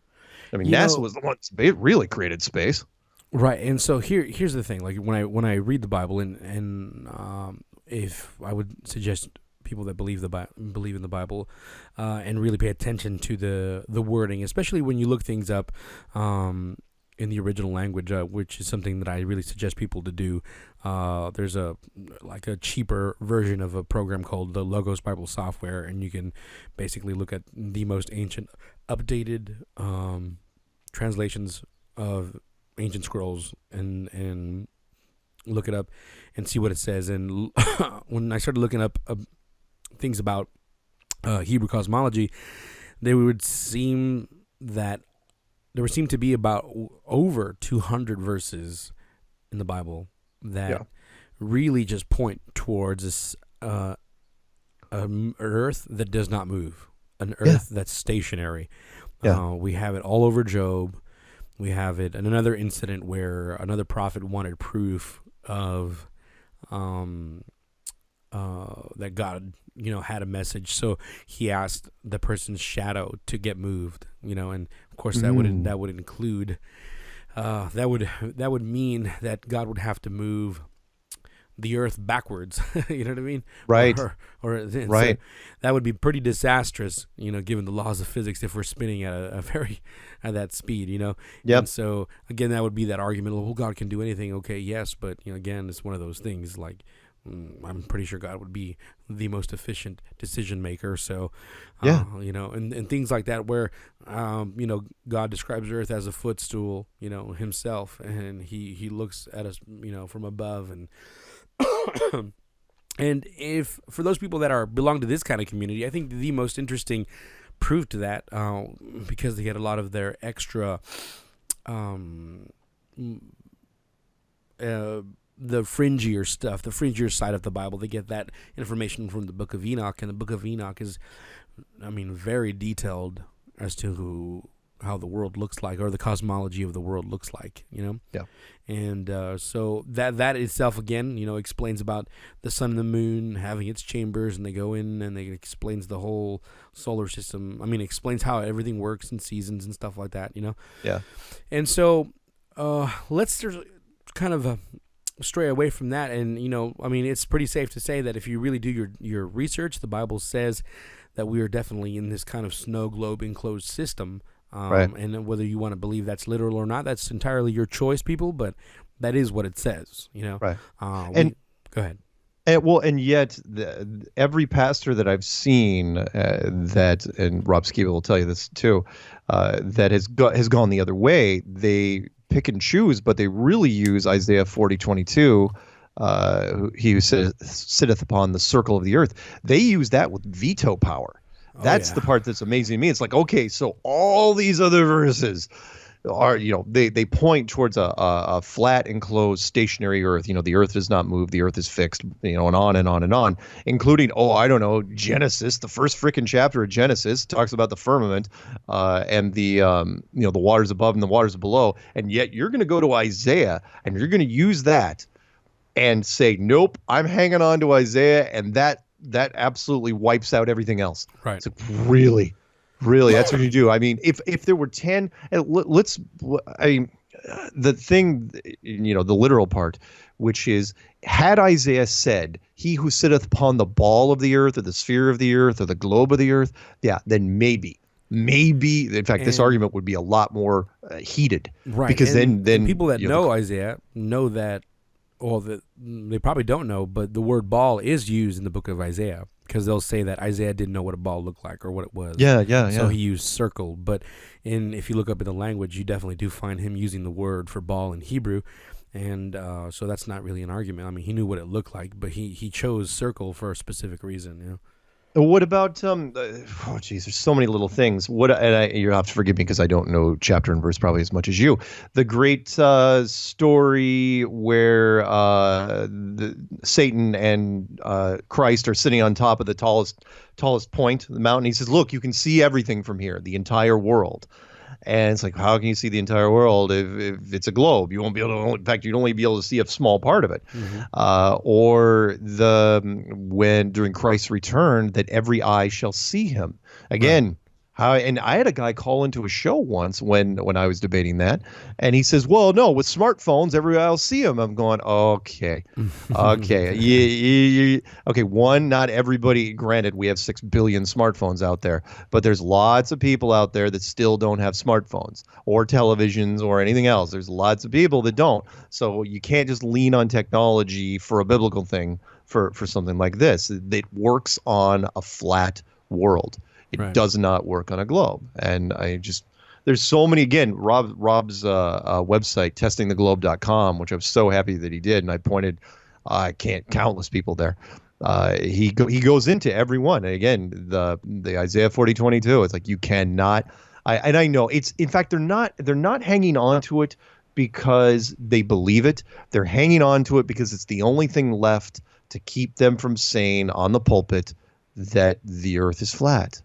I mean, NASA was the one that really created space. Right, and so here's the thing. Like when I read the Bible, and if I would suggest people that believe in the Bible, and really pay attention to the wording, especially when you look things up in the original language, which is something that I really suggest people to do. There's a cheaper version of a program called the Logos Bible Software, and you can basically look at the most ancient, updated translations of ancient scrolls and look it up and see what it says. And when I started looking up things about Hebrew cosmology, there would seem to be about over 200 verses in the Bible that really just point towards this earth that does not move, an earth that's stationary. We have it all over Job. We have it in another incident where another prophet wanted proof of that God, had a message. So he asked the person's shadow to get moved, and of course that would include that would mean that God would have to move the earth backwards. You know what I mean? Right. Or right. So that would be pretty disastrous, given the laws of physics, if we're spinning at at that speed, Yep. And so again, that would be that argument. Well, God can do anything. Okay. Yes. But again, it's one of those things like, I'm pretty sure God would be the most efficient decision maker. So, and things like that where, God describes Earth as a footstool, himself, and he looks at us, from above. And, and if for those people that belong to this kind of community, I think the most interesting proof to that, because they get a lot of their extra, the fringier stuff, the fringier side of the Bible. They get that information from the Book of Enoch, and the Book of Enoch is, very detailed as to how the world looks like, or the cosmology of the world looks like, Yeah. And so that itself, again, explains about the sun and the moon having its chambers, and they go in and it explains the whole solar system. Explains how everything works in seasons and stuff like that, Yeah. And so let's kind of stray away from that, and it's pretty safe to say that if you really do your research, the Bible says that we are definitely in this kind of snow globe enclosed system, right. And whether you want to believe that's literal or not, that's entirely your choice, people, but that is what it says, right. Go ahead. And yet every pastor that I've seen and Rob Skiba will tell you this too, that has gone the other way, they pick and choose, but they really use Isaiah 40:22, he who sitteth upon the circle of the earth. They use that with veto power. That's the part that's amazing to me. It's like, okay, so all these other verses are, they point towards a flat, enclosed, stationary earth. The earth does not move. The earth is fixed, and on and on and on, including, Genesis, the first freaking chapter of Genesis talks about the firmament and the waters above and the waters below. And yet you're going to go to Isaiah and you're going to use that and say, nope, I'm hanging on to Isaiah, and that absolutely wipes out everything else. Right. It's like, really, that's what you do. If there were 10, the thing, the literal part, which is, had Isaiah said, "He who sitteth upon the ball of the earth, or the sphere of the earth, or the globe of the earth," yeah, then maybe, in fact, this argument would be a lot more heated, right? Because and then people that know Isaiah know that, or that they probably don't know, but the word ball is used in the book of Isaiah, because they'll say that Isaiah didn't know what a ball looked like or what it was. So he used circle. But if you look up in the language, you definitely do find him using the word for ball in Hebrew. And so that's not really an argument. I mean, he knew what it looked like, but he chose circle for a specific reason. You know? What about oh geez, there's so many little things. You'll have to forgive me because I don't know chapter and verse probably as much as you. The great story where Satan and Christ are sitting on top of the tallest point of the mountain. He says, "Look, you can see everything from here, the entire world." And it's like, how can you see the entire world if it's a globe? You won't be able to. In fact, you'd only be able to see a small part of it. Or when during Christ's return, that every eye shall see him again. Right. And I had a guy call into a show once when I was debating that, and he says, "Well, no, with smartphones, every eye will see him." I'm going, okay, okay, okay. One, not everybody. Granted, we have 6 billion smartphones out there, but there's lots of people out there that still don't have smartphones or televisions or anything else. There's lots of people that don't. So you can't just lean on technology for a biblical thing for something like this. It works on a flat world. It does not work on a globe. And there's so many, again, Rob's website, testingtheglobe.com, which I'm so happy that he did. And I pointed, countless people there. He goes into every one. And again, the Isaiah 40:22, it's like, you cannot, and I know it's, in fact, they're not hanging on to it because they believe it. They're hanging on to it because it's the only thing left to keep them from saying on the pulpit that the earth is flat.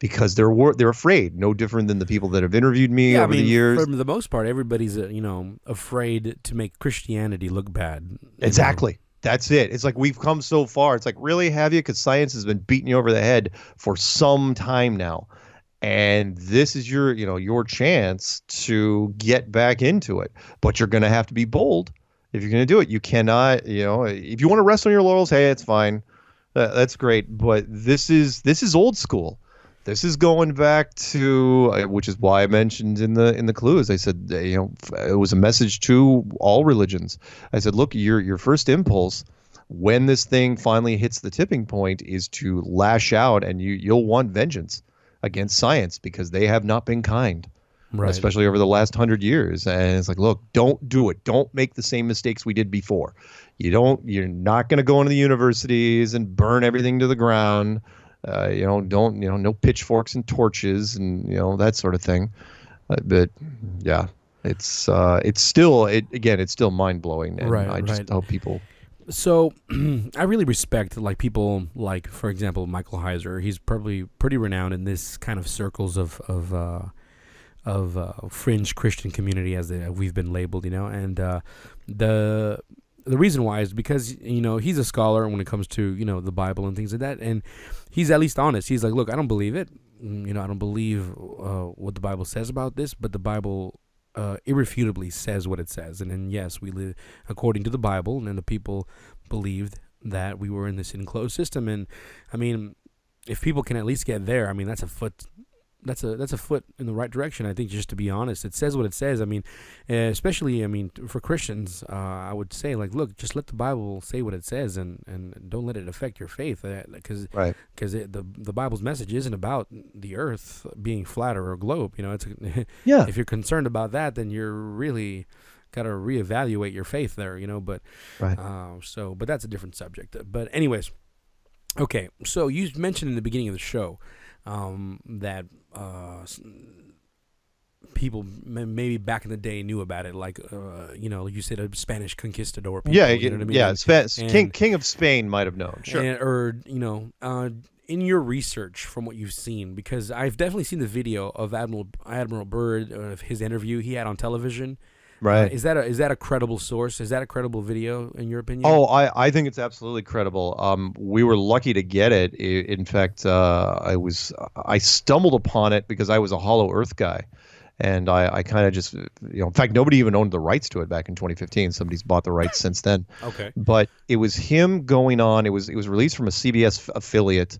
Because they're afraid, no different than the people that have interviewed me over the years. For the most part, everybody's afraid to make Christianity look bad. Exactly. That's it. It's like, we've come so far. It's like, really, have you? Because science has been beating you over the head for some time now, and this is your chance to get back into it. But you're going to have to be bold if you're going to do it. You cannot, if you want to rest on your laurels, hey, it's fine. That's great. But this is old school. This is going back to, which is why I mentioned in the clues. I said, it was a message to all religions. I said, look, your first impulse when this thing finally hits the tipping point is to lash out, and you'll want vengeance against science because they have not been kind, especially over the last 100 years. And it's like, look, don't do it. Don't make the same mistakes we did before. You're not going to go into the universities and burn everything to the ground. No pitchforks and torches and that sort of thing. But yeah, it's still mind blowing, and I just hope people. So I really respect people like, for example, Michael Heiser. He's probably pretty renowned in this kind of circles of fringe Christian community, as we've been labeled, and the reason why is because, he's a scholar when it comes to, the Bible and things like that. And he's at least honest. He's like, look, I don't believe it. I don't believe what the Bible says about this, but the Bible irrefutably says what it says. And then, yes, we live according to the Bible, and then the people believed that we were in this enclosed system. And, I mean, if people can at least get there, I mean, that's a foot in the right direction, I think, just to be honest. It says what it says. I mean, especially, for Christians, I would say, look, just let the Bible say what it says, and don't let it affect your faith, because the Bible's message isn't about the earth being flat or a globe. If you're concerned about that, then you're really got to reevaluate your faith there, but but that's a different subject. But anyways, okay, so you mentioned in the beginning of the show that people maybe back in the day knew about it, you said a Spanish conquistador. People, you know what I mean? King of Spain might have known, sure. In your research from what you've seen, because I've definitely seen the video of Admiral Byrd, of his interview he had on television. Right. Is that a credible source? Is that a credible video in your opinion? Oh, I think it's absolutely credible. We were lucky to get it. In fact, I stumbled upon it because I was a Hollow Earth guy, And I kind of just, in fact, nobody even owned the rights to it back in 2015. Somebody's bought the rights since then. Okay. But it was him going on. It was released from a CBS affiliate,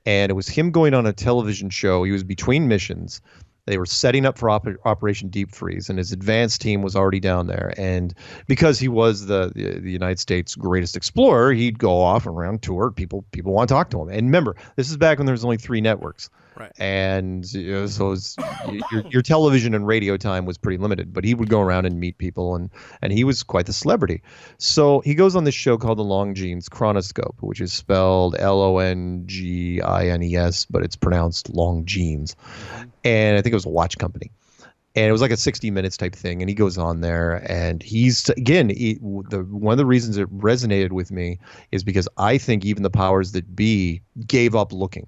and it was him going on a television show. He was between missions. They were setting up for Operation Deep Freeze, and his advance team was already down there. And because he was the United States greatest explorer, he'd go off around tour. People want to talk to him. And remember, this is back when there was only 3 networks. Right. And so your television and radio time was pretty limited. But he would go around and meet people, and he was quite the celebrity. So he goes on this show called The Longines Chronoscope, which is spelled Longines, but it's pronounced Longines. And I think it was a watch company. And it was like a 60 minutes type thing. And he goes on there, and he's, again, one of the reasons it resonated with me is because I think even the powers that be gave up looking.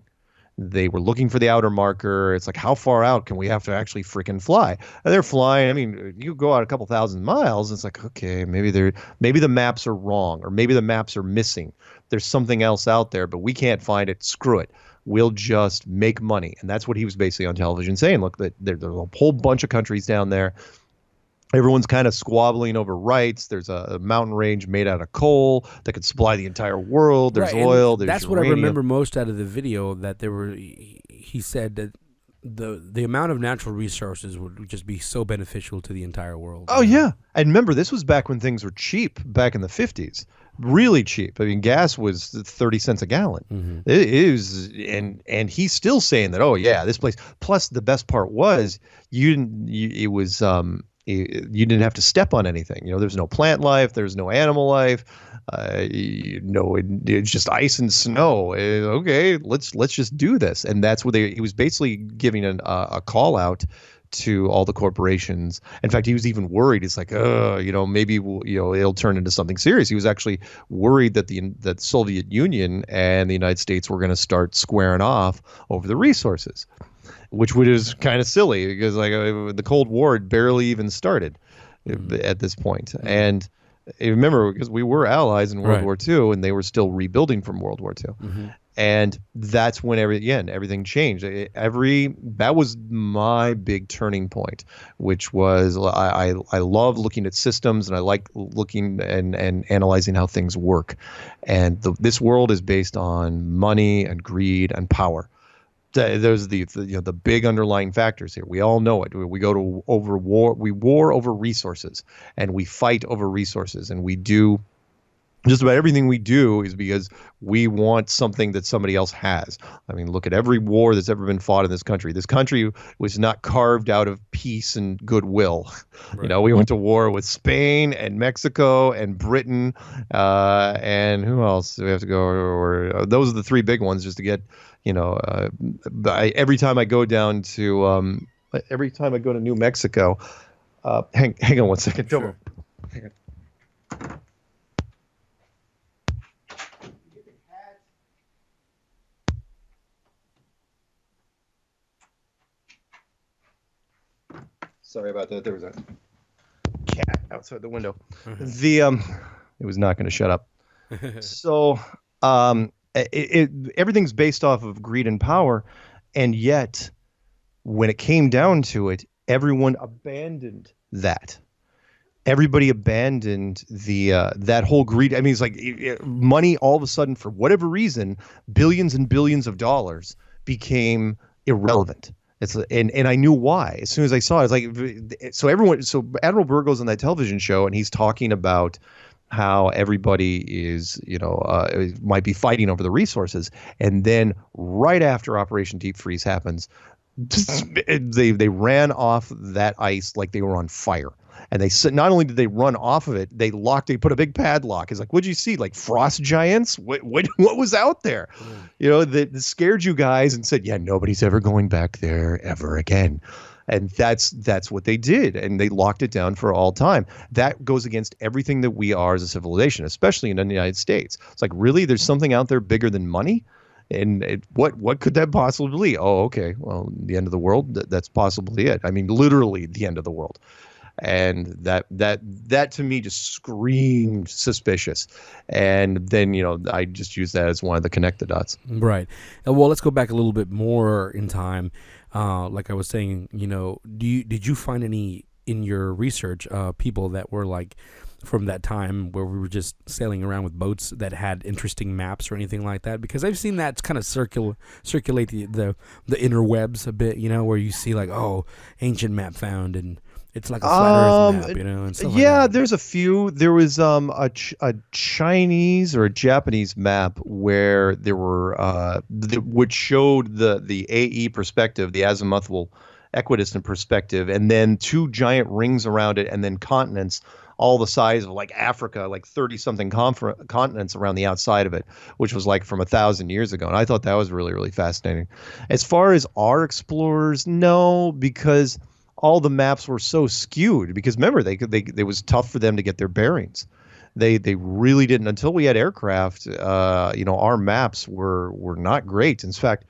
They were looking for the outer marker. It's like, how far out can we have to actually freaking fly? And they're flying. I mean, you go out a couple thousand miles. And it's like, okay, maybe the maps are wrong, or maybe the maps are missing. There's something else out there, but we can't find it. Screw it. We'll just make money. And that's what he was basically on television saying. Look, there's a whole bunch of countries down there. Everyone's kind of squabbling over rights. There's a mountain range made out of coal that could supply the entire world. There's oil. There's that's uranium. what I remember most out of the video. That there were, he said that the amount of natural resources would just be so beneficial to the entire world. Oh yeah, and remember, this was back when things were cheap, back in the 50s. Really cheap. I mean, gas was 30 cents a gallon. Mm-hmm. It was, and he's still saying that. Oh yeah, this place. Plus, the best part was you didn't have to step on anything. There's no plant life. There's no animal life. It's just ice and snow. Okay, let's just do this. And that's what he was basically giving a call out to all the corporations. In fact, he was even worried. He's like, maybe it'll turn into something serious. He was actually worried that the Soviet Union and the United States were going to start squaring off over the resources, which was kind of silly because the Cold War had barely even started at this point. And remember, because we were allies in World War II, and they were still rebuilding from World War II. Mm-hmm. And that's when everything changed. That was my big turning point, which was I love looking at systems, and I like looking and analyzing how things work. And this world is based on money and greed and power. Those are the big underlying factors here. We all know it. We go over war. We war over resources, and we fight over resources, and we do. Just about everything we do is because we want something that somebody else has. I mean, look at every war that's ever been fought in this country. This country was not carved out of peace and goodwill. Right. We went to war with Spain and Mexico and Britain, and who else do we have to go? Those are the 3 big ones, just to get, every time I go down to, New Mexico, hang on one second. Sure. Hang on. Sorry about that. There was a cat outside the window. Mm-hmm. It was not going to shut up. So everything's based off of greed and power, and yet when it came down to it, everyone abandoned that. Everybody abandoned that whole greed. I mean, it's like money all of a sudden, for whatever reason, billions and billions of dollars became irrelevant. And I knew why. As soon as I saw it, it's like, so Admiral Byrd goes on that television show, and he's talking about how everybody is, might be fighting over the resources. And then right after Operation Deep Freeze happens, they ran off that ice like they were on fire. And they said, not only did they run off of it, they put a big padlock. It's like, what'd you see? Like frost giants? What was out there? That scared you guys and said, yeah, nobody's ever going back there ever again. And that's what they did. And they locked it down for all time. That goes against everything that we are as a civilization, especially in the United States. It's like, really, there's something out there bigger than money? And what could that possibly be? Oh, okay. Well, the end of the world, that's possibly it. I mean, literally the end of the world. And that to me just screamed suspicious. And then, I just used that as one of the connect the dots. Right. Well, let's go back a little bit more in time. like I was saying, did you find any in your research people that were like from that time where we were just sailing around with boats that had interesting maps or anything like that? Because I've seen that kind of circulate the interwebs a bit, where you see like, oh, ancient map found, and it's like a flat Earth map, and stuff like yeah, that. there's a few. There was a Chinese or a Japanese map where there were which showed the AE perspective, the azimuthal equidistant perspective, and then two giant rings around it, and then continents all the size of like Africa, like 30 something continents around the outside of it, which was like from 1,000 years ago. And I thought that was really, really fascinating. As far as our explorers, no, because all the maps were so skewed. Because remember, it was tough for them to get their bearings. They really didn't until we had aircraft. Our maps were not great. In fact,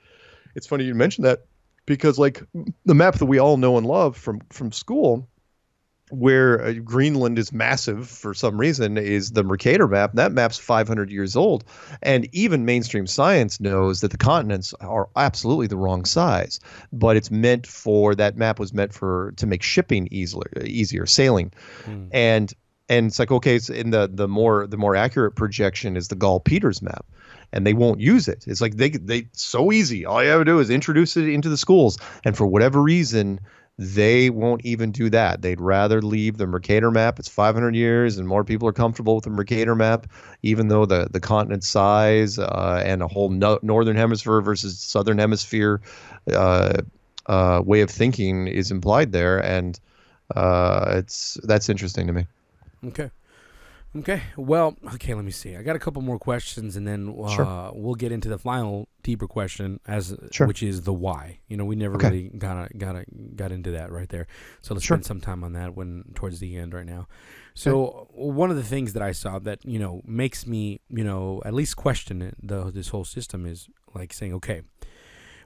it's funny you mentioned that, because like the map that we all know and love from school, where Greenland is massive for some reason, is the Mercator map. That map's 500 years old. And even mainstream science knows that the continents are absolutely the wrong size. But that map was meant to make shipping easier, sailing. And it's like, okay, it's in the more accurate projection is the Gall-Peters map. And they won't use it. It's like they so easy. All you have to do is introduce it into the schools. And for whatever reason, they won't even do that. They'd rather leave the Mercator map. It's 500 years, and more people are comfortable with the Mercator map, even though the continent size and a whole northern hemisphere versus southern hemisphere way of thinking is implied there, and that's interesting to me. Okay. Well, let me see. I got a couple more questions, and then Sure. we'll get into the final deeper question, Sure. which is the why. We never really got into that right there. So let's spend some time on that towards the end right now. So one of the things that I saw that makes me at least question this whole system is like saying, okay,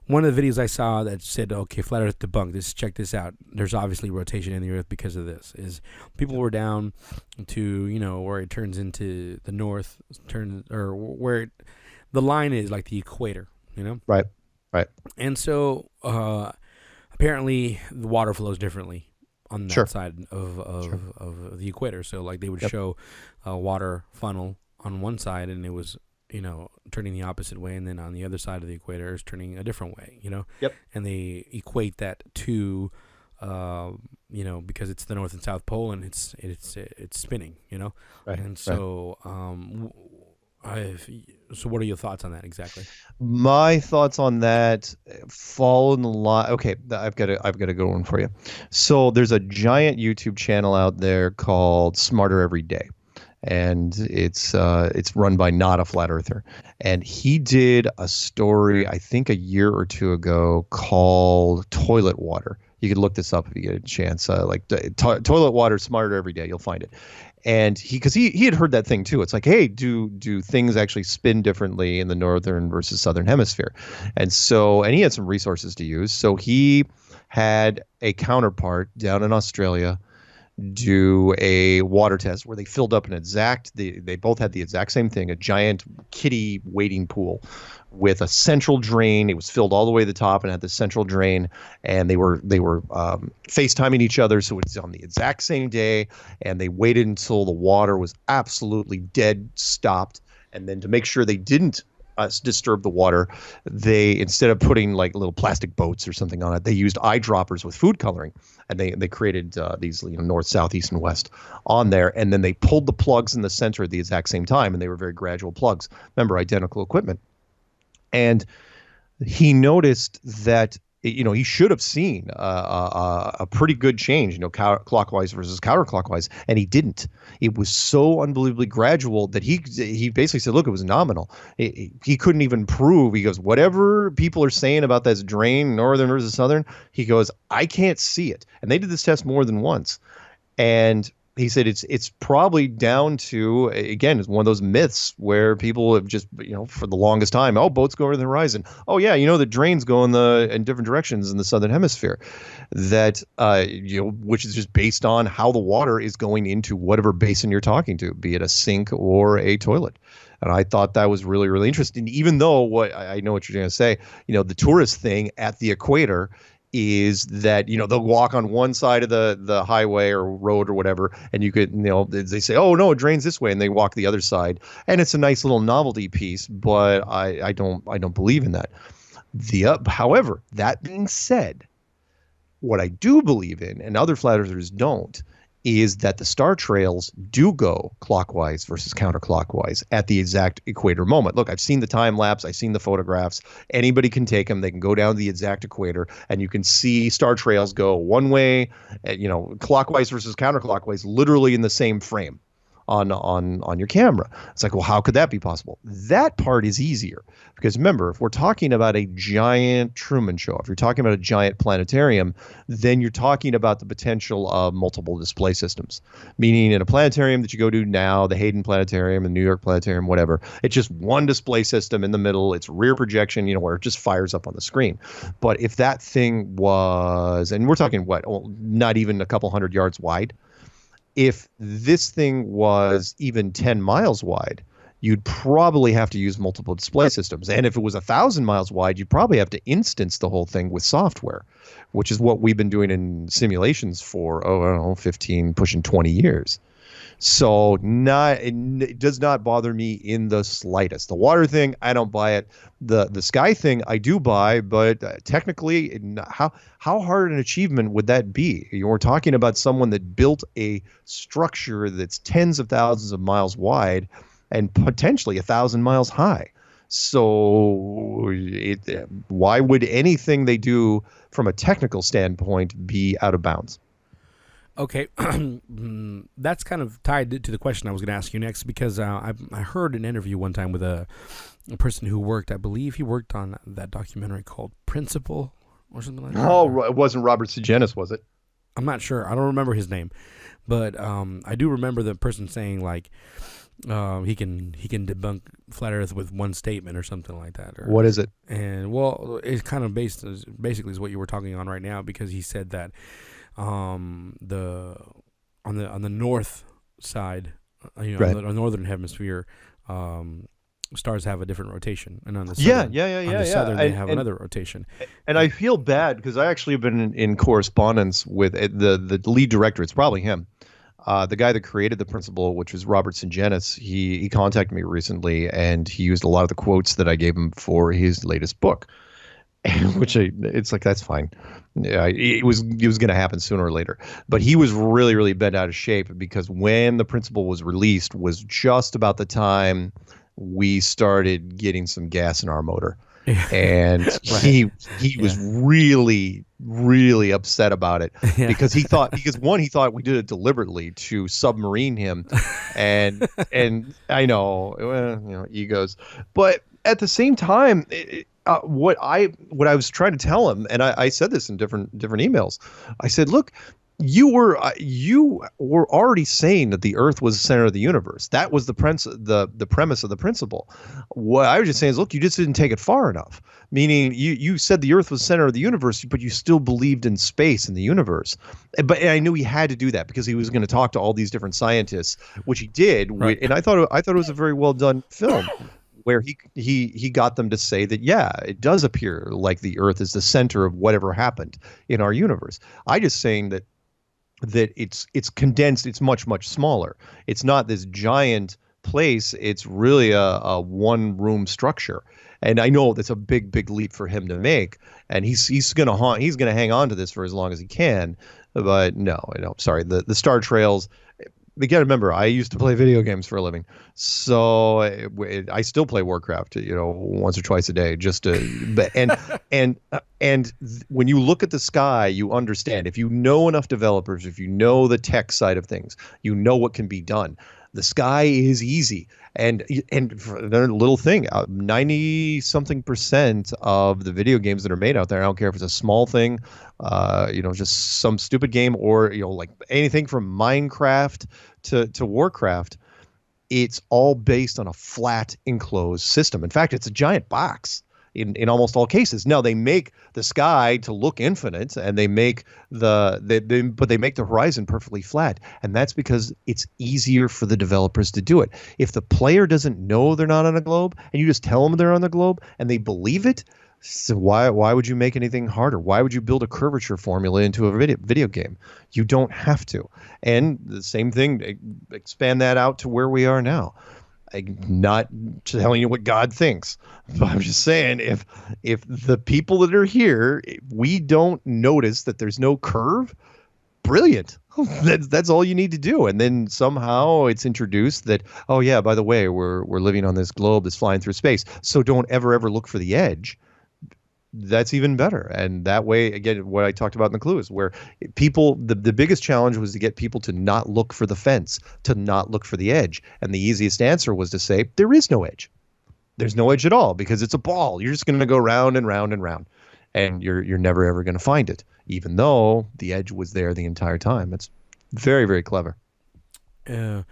one of the videos I saw that said, okay, flat Earth debunked. Check this out. There's obviously rotation in the Earth because of this. Is people were down to where it turns into the north, or where the line is like the equator. Right. And so apparently the water flows differently on that side of the equator. So like they would show a water funnel on one side, and it was turning the opposite way, and then on the other side of the equator is turning a different way, and they equate that to, because it's the North and South Pole, and it's spinning, Right. And so, so what are your thoughts on that exactly? My thoughts on that fall in the line. Okay, I've got a good one for you. So there's a giant YouTube channel out there called Smarter Every Day. And it's run by not a flat earther, and he did a story I think a year or two ago called Toilet Water. You could look this up if you get a chance. Toilet water smarter every day, you'll find it. And he had heard that thing too. It's like, hey, do things actually spin differently in the northern versus southern hemisphere? And he had some resources to use. So he had a counterpart down in Australia do a water test where they filled up they both had the exact same thing, a giant kiddie wading pool with a central drain. It was filled all the way to the top and had the central drain, and they were FaceTiming each other, so it's on the exact same day, and they waited until the water was absolutely dead stopped, and then to make sure they didn't disturb the water, they, instead of putting like little plastic boats or something on it, they used eyedroppers with food coloring, and they created these north, south, east, and west on there, and then they pulled the plugs in the center at the exact same time, and they were very gradual plugs. Remember, identical equipment. And he noticed that he should have seen a pretty good change, clockwise versus counterclockwise, and he didn't. It was so unbelievably gradual that he basically said, look, it was nominal. He couldn't even prove. He goes, whatever people are saying about this drain, northern versus southern, he goes, I can't see it. And they did this test more than once. And he said it's probably down to, again, it's one of those myths where people have just, for the longest time, boats go over the horizon. Oh yeah, the drains go in different directions in the southern hemisphere. That which is just based on how the water is going into whatever basin you're talking to, be it a sink or a toilet. And I thought that was really, really interesting. Even though I know what you're going to say, the tourist thing at the equator is that, they'll walk on one side of the highway or road or whatever, and you could, they say, oh no, it drains this way, and they walk the other side, and it's a nice little novelty piece, but I don't believe in that. However, that being said, what I do believe in, and other flat earthers don't, is that the star trails do go clockwise versus counterclockwise at the exact equator moment. Look, I've seen the time lapse. I've seen the photographs. Anybody can take them. They can go down the exact equator, and you can see star trails go one way, clockwise versus counterclockwise, literally in the same frame on your camera. It's like, well, how could that be possible? That part is easier because remember, if we're talking about a giant Truman Show, if you're talking about a giant planetarium, then you're talking about the potential of multiple display systems. Meaning in a planetarium that you go to now, the Hayden Planetarium, the New York Planetarium, whatever, it's just one display system in the middle. It's rear projection, where it just fires up on the screen. But if that thing was, and we're talking not even a couple hundred yards wide, if this thing was even 10 miles wide, you'd probably have to use multiple display systems. And if it was 1,000 miles wide, you'd probably have to instance the whole thing with software, which is what we've been doing in simulations for, I don't know, 15, pushing 20 years. So it does not bother me in the slightest. The water thing, I don't buy it. The sky thing, I do buy, but technically, how hard an achievement would that be? We're talking about someone that built a structure that's tens of thousands of miles wide and potentially 1,000 miles high. So why would anything they do from a technical standpoint be out of bounds? Okay, that's kind of tied to the question I was going to ask you next, because I heard an interview one time with a person who worked, I believe he worked on that documentary called Principle or something like that. Oh, it wasn't Robert Sargent, was it? I'm not sure. I don't remember his name, but I do remember the person saying like he can debunk flat Earth with one statement or something like that. What is it? And well, it's kind of basically is what you were talking on right now, because he said that on the north side, right, on the northern hemisphere, stars have a different rotation, and on the southern they have another rotation. And I feel bad because I actually have been in correspondence with the lead director. It's probably him. The guy that created the principle, which was Robert Sargent, he contacted me recently, and he used a lot of the quotes that I gave him for his latest book. Which it's like, that's fine. Yeah, it was going to happen sooner or later. But he was really, really bent out of shape because when the principle was released was just about the time we started getting some gas in our motor. And right, he was really, really upset about it because he thought we did it deliberately to submarine him, and I know, egos, but at the same time, what I was trying to tell him, and I said this in different emails. I said, look, you were already saying that the Earth was the center of the universe. That was the premise of the principle. What I was just saying is, look, you just didn't take it far enough. Meaning, you said the Earth was the center of the universe, but you still believed in space and the universe. But I knew he had to do that because he was going to talk to all these different scientists, which he did. Right. And I thought it was a very well done film, where he got them to say that, yeah, it does appear like the Earth is the center of whatever happened in our universe. I just saying that it's condensed. It's much, much smaller. It's not this giant place. It's really a one room structure. And I know that's a big, big leap for him to make. And he's gonna hang on to this for as long as he can. But no, sorry. The star trails. You got to remember, I used to play video games for a living, so I still play Warcraft, once or twice a day, just to. And when you look at the sky, you understand. If you know enough developers, if you know the tech side of things, you know what can be done. The sky is easy, and for another little thing, 90-something% of the video games that are made out there, I don't care if it's a small thing, just some stupid game, or like anything from Minecraft to Warcraft, it's all based on a flat enclosed system. In fact, it's a giant box. in almost all cases. Now they make the sky to look infinite, and they make but they make the horizon perfectly flat, and that's because it's easier for the developers to do it. If the player doesn't know they're not on a globe, and you just tell them they're on the globe, and they believe it, so why would you make anything harder? Why would you build a curvature formula into a video game? You don't have to. And the same thing, expand that out to where we are now. I'm not telling you what God thinks, but I'm just saying if the people that are here, we don't notice that there's no curve, brilliant. That's all you need to do. And then somehow it's introduced that, oh yeah, by the way, we're living on this globe that's flying through space, so don't ever look for the edge. That's even better. And that way, again, what I talked about in the clue is where people, the biggest challenge was to get people to not look for the fence, to not look for the edge. And the easiest answer was to say, there is no edge. There's no edge at all because it's a ball. You're just going to go round and round and round. And you're never, ever going to find it, even though the edge was there the entire time. It's very, very clever. And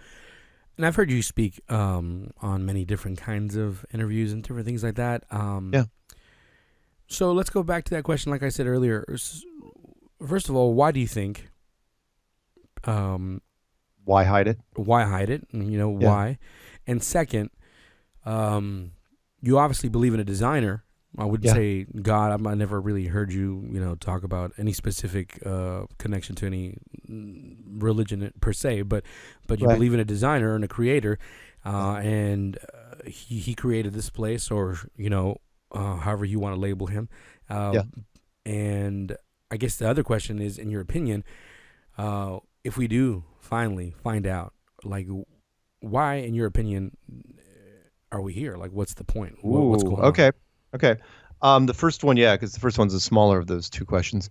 I've heard you speak on many different kinds of interviews and different things like that. Yeah. So let's go back to that question. Like I said earlier, first of all, why do you think? Why hide it? Why hide it? Yeah. Why? And second, you obviously believe in a designer. I wouldn't say God. I never really heard you, talk about any specific connection to any religion per se. But you believe in a designer and a creator, and he created this place, or however you want to label him. And I guess the other question is, in your opinion, if we do finally find out, like, why, in your opinion, are we here? Like, what's the point? What's going on? Okay. The first one, because the first one's the smaller of those two questions.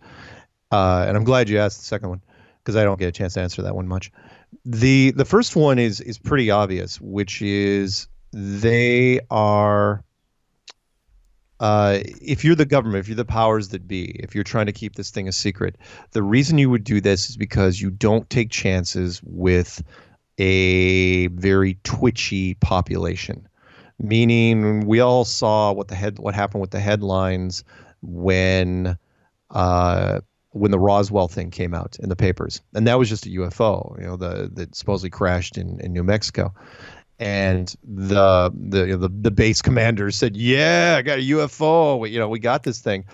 And I'm glad you asked the second one because I don't get a chance to answer that one much. The first one is pretty obvious, which is they are... if you're the government, if you're the powers that be, if you're trying to keep this thing a secret, the reason you would do this is because you don't take chances with a very twitchy population. Meaning, we all saw what happened with the headlines when the Roswell thing came out in the papers, and that was just a UFO, that supposedly crashed in New Mexico. And the base commander said, "Yeah, I got a UFO. We got this thing,"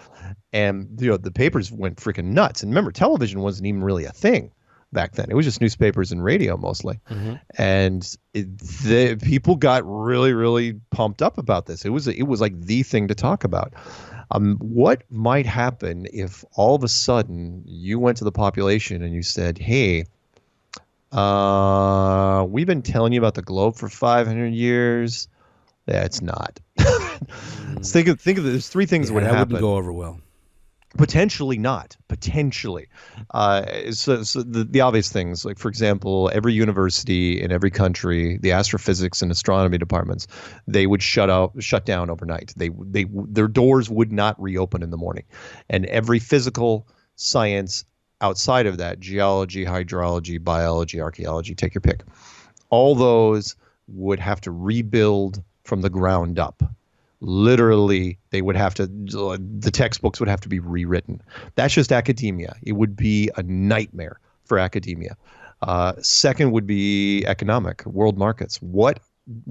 and the papers went freaking nuts. And remember, television wasn't even really a thing back then. It was just newspapers and radio mostly. Mm-hmm. And the people got really, really pumped up about this. It was like the thing to talk about. What might happen if all of a sudden you went to the population and you said, "Hey, we've been telling you about the globe for 500 years. That's not." Think of it. There's three things that would happen. That wouldn't go over well. Potentially not. Potentially. So the obvious things, like, for example, every university in every country, the astrophysics and astronomy departments, they would shut down overnight. Their doors would not reopen in the morning. And every physical science outside of that, geology, hydrology, biology, archaeology, take your pick, all those would have to rebuild from the ground up. Literally, the textbooks would have to be rewritten. That's just academia. It would be a nightmare for academia. Second would be economic, world markets. What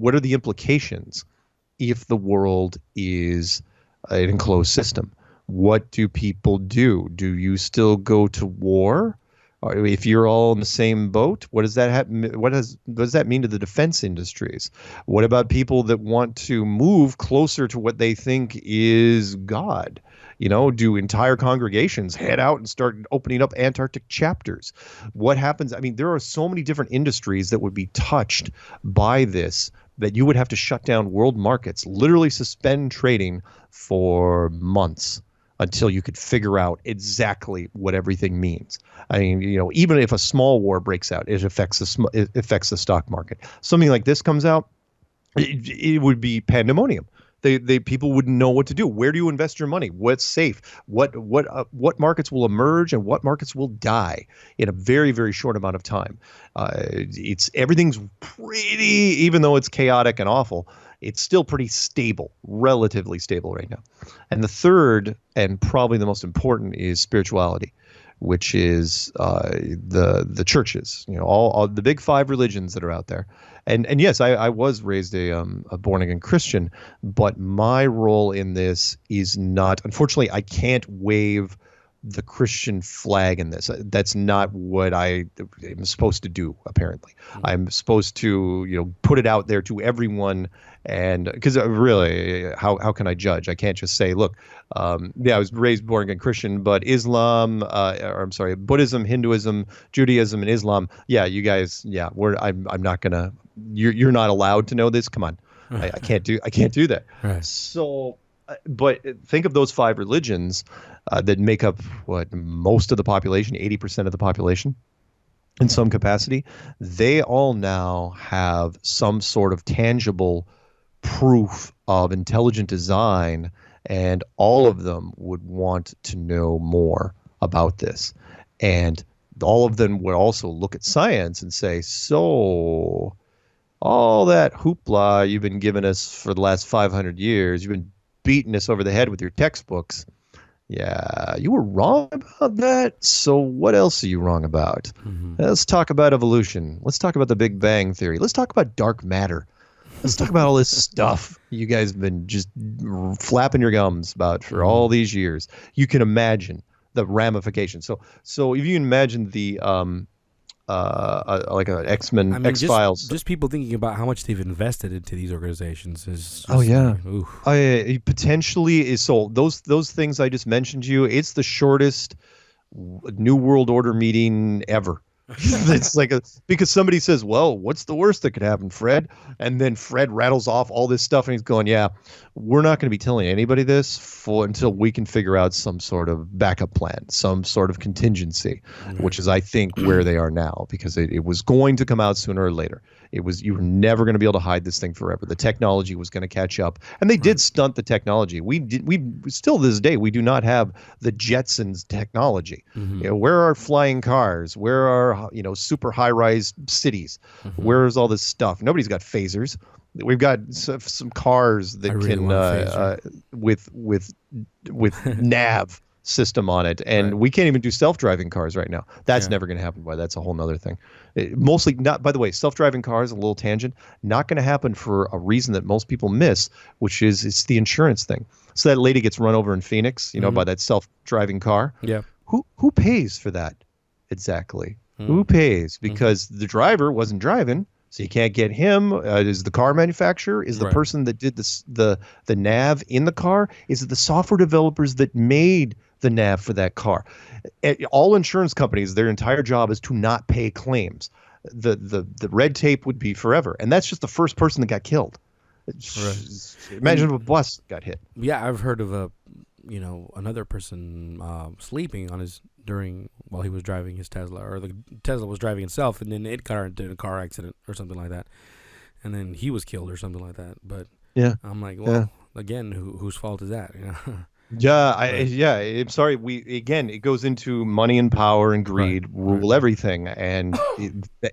are the implications if the world is an enclosed system? What do people do? Do you still go to war? Or if you're all in the same boat, what does that what does that mean to the defense industries? What about people that want to move closer to what they think is God? Do entire congregations head out and start opening up Antarctic chapters? What happens? I mean, there are so many different industries that would be touched by this that you would have to shut down world markets, literally suspend trading for months until you could figure out exactly what everything means. I mean, even if a small war breaks out, it affects the stock market. Something like this comes out, it would be pandemonium. People wouldn't know what to do. Where do you invest your money? What's safe? What markets will emerge and what markets will die in a very, very short amount of time? Everything's pretty, even though it's chaotic and awful, it's still pretty stable, relatively stable right now. And the third, and probably the most important, is spirituality, which is the churches, all the big five religions that are out there. And yes, I was raised a born again Christian, but my role in this is not. Unfortunately, I can't wave the Christian flag in this. That's not what I am supposed to do. Apparently, I'm supposed to put it out there to everyone. And because really, how can I judge? I can't just say, look, I was raised born again Christian, but Buddhism, Hinduism, Judaism, and Islam. Yeah, you guys. Yeah, I'm not gonna. You're not allowed to know this. Come on, I can't do that. Right. So, but think of those five religions that make up most of the population, 80% of the population. In some capacity, they all now have some sort of tangible proof of intelligent design, and all of them would want to know more about this. And all of them would also look at science and say, so all that hoopla you've been giving us for the last 500 years, you've been beating us over the head with your textbooks. Yeah, you were wrong about that. So what else are you wrong about? Let's talk about evolution. Let's talk about the Big Bang Theory. Let's talk about dark matter. Let's talk about all this stuff you guys have been just flapping your gums about for all these years. You can imagine the ramifications. So if you can imagine the like an X-Men, X-Files. Just people thinking about how much they've invested into these organizations is. Potentially is so. Those things I just mentioned to you. It's the shortest New World Order meeting ever. It's like because somebody says, well, what's the worst that could happen, Fred? And then Fred rattles off all this stuff and he's going, yeah, we're not going to be telling anybody this until we can figure out some sort of backup plan, some sort of contingency, which is, I think, where they are now, because it was going to come out sooner or later. You were never going to be able to hide this thing forever. The technology was going to catch up, and they did stunt the technology. We still to this day, we do not have the Jetsons technology. Where are flying cars? Where are super high-rise cities? Where's all this stuff? Nobody's got phasers. We've got some cars that with nav system on it, and we can't even do self-driving cars right now. That's never going to happen. That's a whole nother thing. Mostly not. By the way, self-driving cars, a little tangent, not going to happen for a reason that most people miss, which is it's the insurance thing. So that lady gets run over in Phoenix, by that self-driving car. Yeah. Who pays for that exactly? Who pays? Because the driver wasn't driving. So you can't get him. Is the car manufacturer? Is the person that did the nav in the car? Is it the software developers that made the nav for that car? All insurance companies, their entire job is to not pay claims. The red tape would be forever, and that's just the first person that got killed. Imagine if a bus got hit. Yeah, I've heard of another person sleeping on while he was driving his Tesla, or the Tesla was driving itself, and then it got into a car accident or something like that, and then he was killed or something like that. But I'm like, well, again, whose fault is that? I'm sorry. It goes into money and power and greed rule everything, and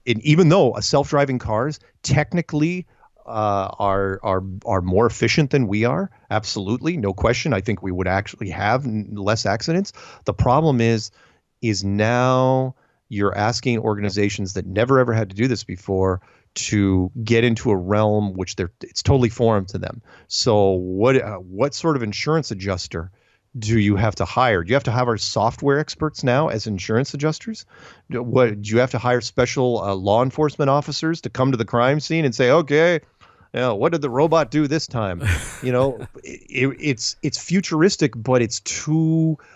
even though self-driving cars technically are more efficient than we are, absolutely, no question. I think we would actually have less accidents. The problem is now you're asking organizations that never ever had to do this before to get into a realm which it's totally foreign to them. So what sort of insurance adjuster do you have to hire? Do you have to have our software experts now as insurance adjusters? Do you have to hire special law enforcement officers to come to the crime scene and say, okay, what did the robot do this time? It's futuristic, but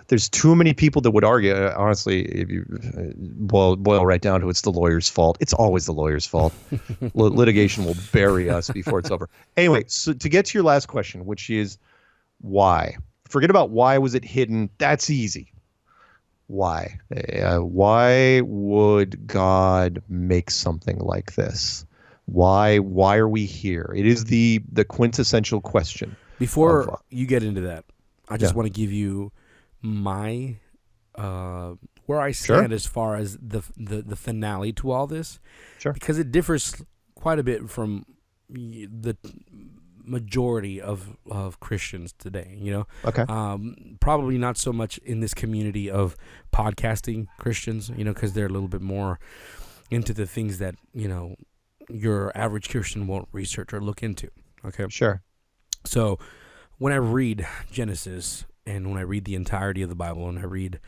there's too many people that would argue. Honestly, if you boil right down to it's the lawyer's fault. It's always the lawyer's fault. Litigation will bury us before it's over. Anyway, so to get to your last question, which is why? Forget about why was it hidden. That's easy. Why? Why would God make something like this? Why are we here? It is the quintessential question. Before you get into that, I just want to give you my where I stand as far as the finale to all this. Sure. Because it differs quite a bit from the majority of Christians today. Okay. Probably not so much in this community of podcasting Christians, because they're a little bit more into the things that your average Christian won't research or look into. Okay. Sure. So when I read Genesis and when I read the entirety of the Bible and I read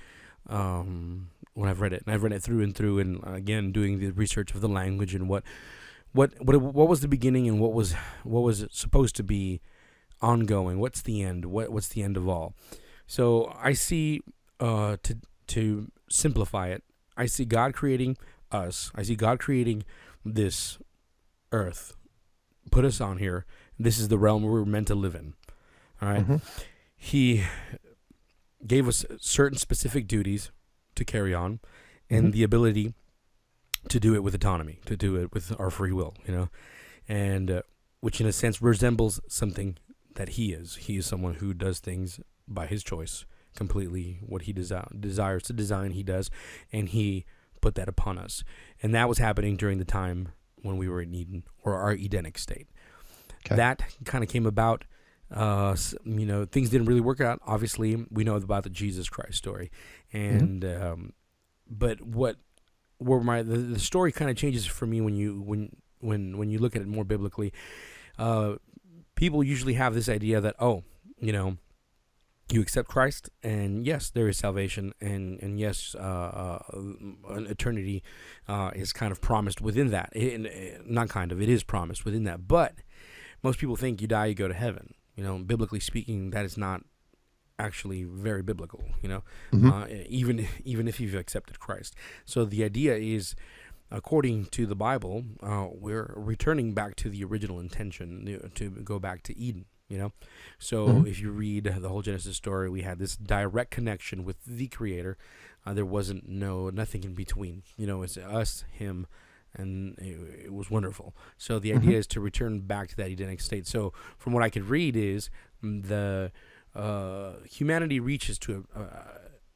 when I've read it, and I've read it through and through, and again doing the research of the language and what was the beginning and what was it supposed to be ongoing, what's the end, what's the end of all. So I see, to simplify it, I see God creating us. I see God creating this earth, put us on here. This is the realm we're meant to live in. All right. He gave us certain specific duties to carry on, and the ability to do it with autonomy, to do it with our free will, and which in a sense resembles something that he is. He is someone who does things by his choice, completely what he desires to design, he does, and he put that upon us. And that was happening during the time when we were in Eden, or our Edenic state. Okay. That kind of came about. Things didn't really work out. Obviously, we know about the Jesus Christ story, and but where the story kind of changes for me when you look at it more biblically. People usually have this idea that you accept Christ, and yes, there is salvation, and yes, an eternity is kind of promised within that. It is promised within that. But most people think you die, you go to heaven. Biblically speaking, that is not actually very biblical. Even if you've accepted Christ. So the idea is, according to the Bible, we're returning back to the original intention, to go back to Eden. So if you read the whole Genesis story, we had this direct connection with the Creator. There wasn't nothing in between. It's us, him, and it was wonderful. So the idea is to return back to that Edenic state. So from what I could read is the humanity reaches to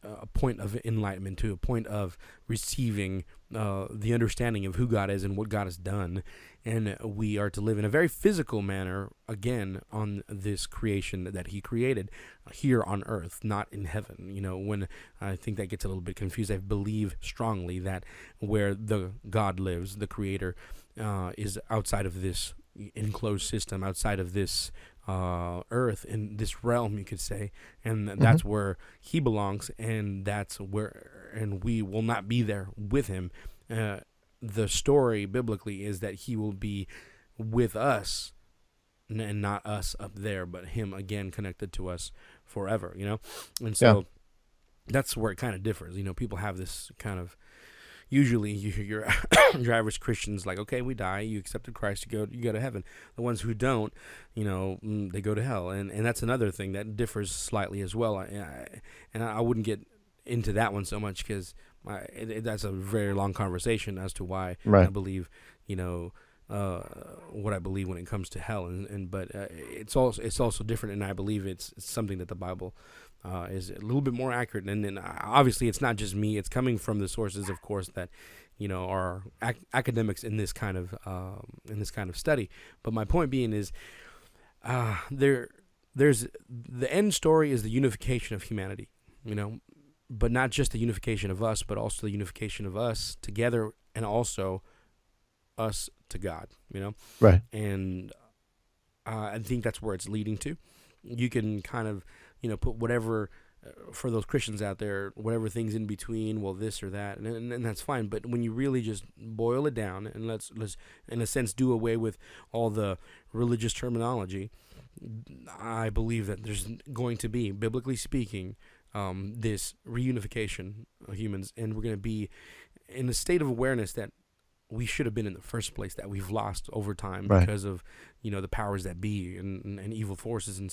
a point of enlightenment, to a point of receiving the understanding of who God is and what God has done. And we are to live in a very physical manner, again, on this creation that he created here on earth, not in heaven. When I think that gets a little bit confused, I believe strongly that where the God lives, the Creator, is outside of this enclosed system, outside of this earth, in this realm, you could say, and that's where he belongs, and we will not be there with him. The story biblically is that he will be with us, and not us up there, but him again connected to us forever, and so that's where it kind of differs. People have this kind of, usually your average Christian's like, okay, we die, you accepted Christ, you go to heaven. The ones who don't, they go to hell, and that's another thing that differs slightly as well. And I wouldn't get into that one so much, because that's a very long conversation as to why I believe, what I believe when it comes to hell, but it's also different, and I believe it's something that the Bible is a little bit more accurate. And then obviously it's not just me; it's coming from the sources, of course, that are academics in this kind of study. But my point being is, there's the end story is the unification of humanity, but not just the unification of us, but also the unification of us together, and also us to God, Right. And I think that's where it's leading to. You can kind of, put whatever, for those Christians out there, whatever things in between, well, this or that, and that's fine. But when you really just boil it down, and let's in a sense do away with all the religious terminology, I believe that there's going to be, biblically speaking, this reunification of humans, and we're going to be in a state of awareness that we should have been in the first place, that we've lost over time because of the powers that be and evil forces and